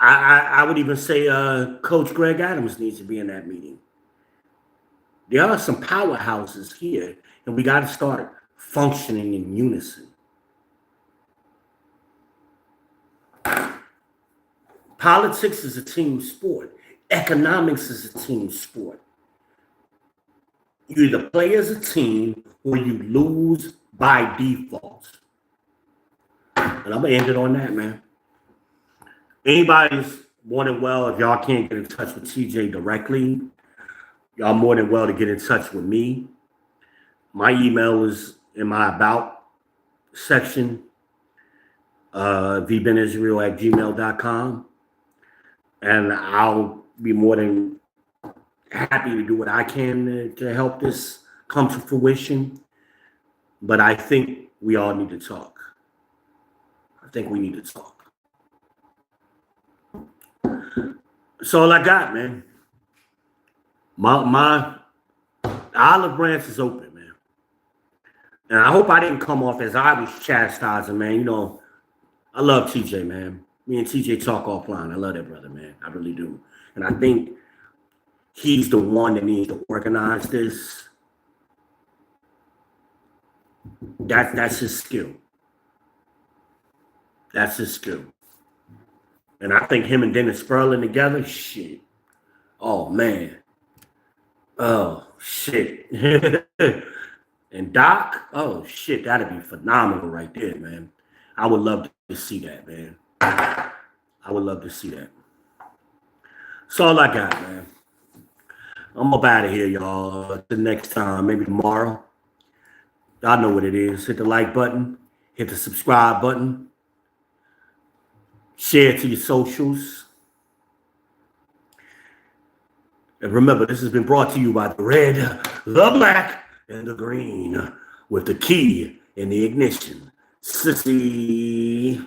I would even say Coach Greg Adams needs to be in that meeting. There are some powerhouses here, and we got to start functioning in unison. Politics is a team sport. Economics is a team sport. You either play as a team or you lose by default. And I'm going to end it on that, man. Anybody's more than well, if y'all can't get in touch with TJ directly, y'all more than well to get in touch with me. My email is in my about section, vbenisrael@gmail.com. And I'll be more than happy to do what I can to help this come to fruition. But I think we all need to talk. I think we need to talk. That's all I got, man. My olive branch is open, man. And I hope I didn't come off as I was chastising, man. I love TJ, man. Me and TJ talk offline. I love that brother, man. I really do. And I think he's the one that needs to organize this. That's his skill. That's his skill. And I think him and Dennis Sperling together, shit. Oh, man. Oh, shit. And Doc, oh, shit, that'd be phenomenal right there, man. I would love to see that, man. I would love to see that. That's all I got, man. I'm up out of here, y'all. Until next time, maybe tomorrow. Y'all know what it is. Hit the like button. Hit the subscribe button. Share it to your socials. And remember, this has been brought to you by the red, the black, and the green with the key in the ignition. Sissy.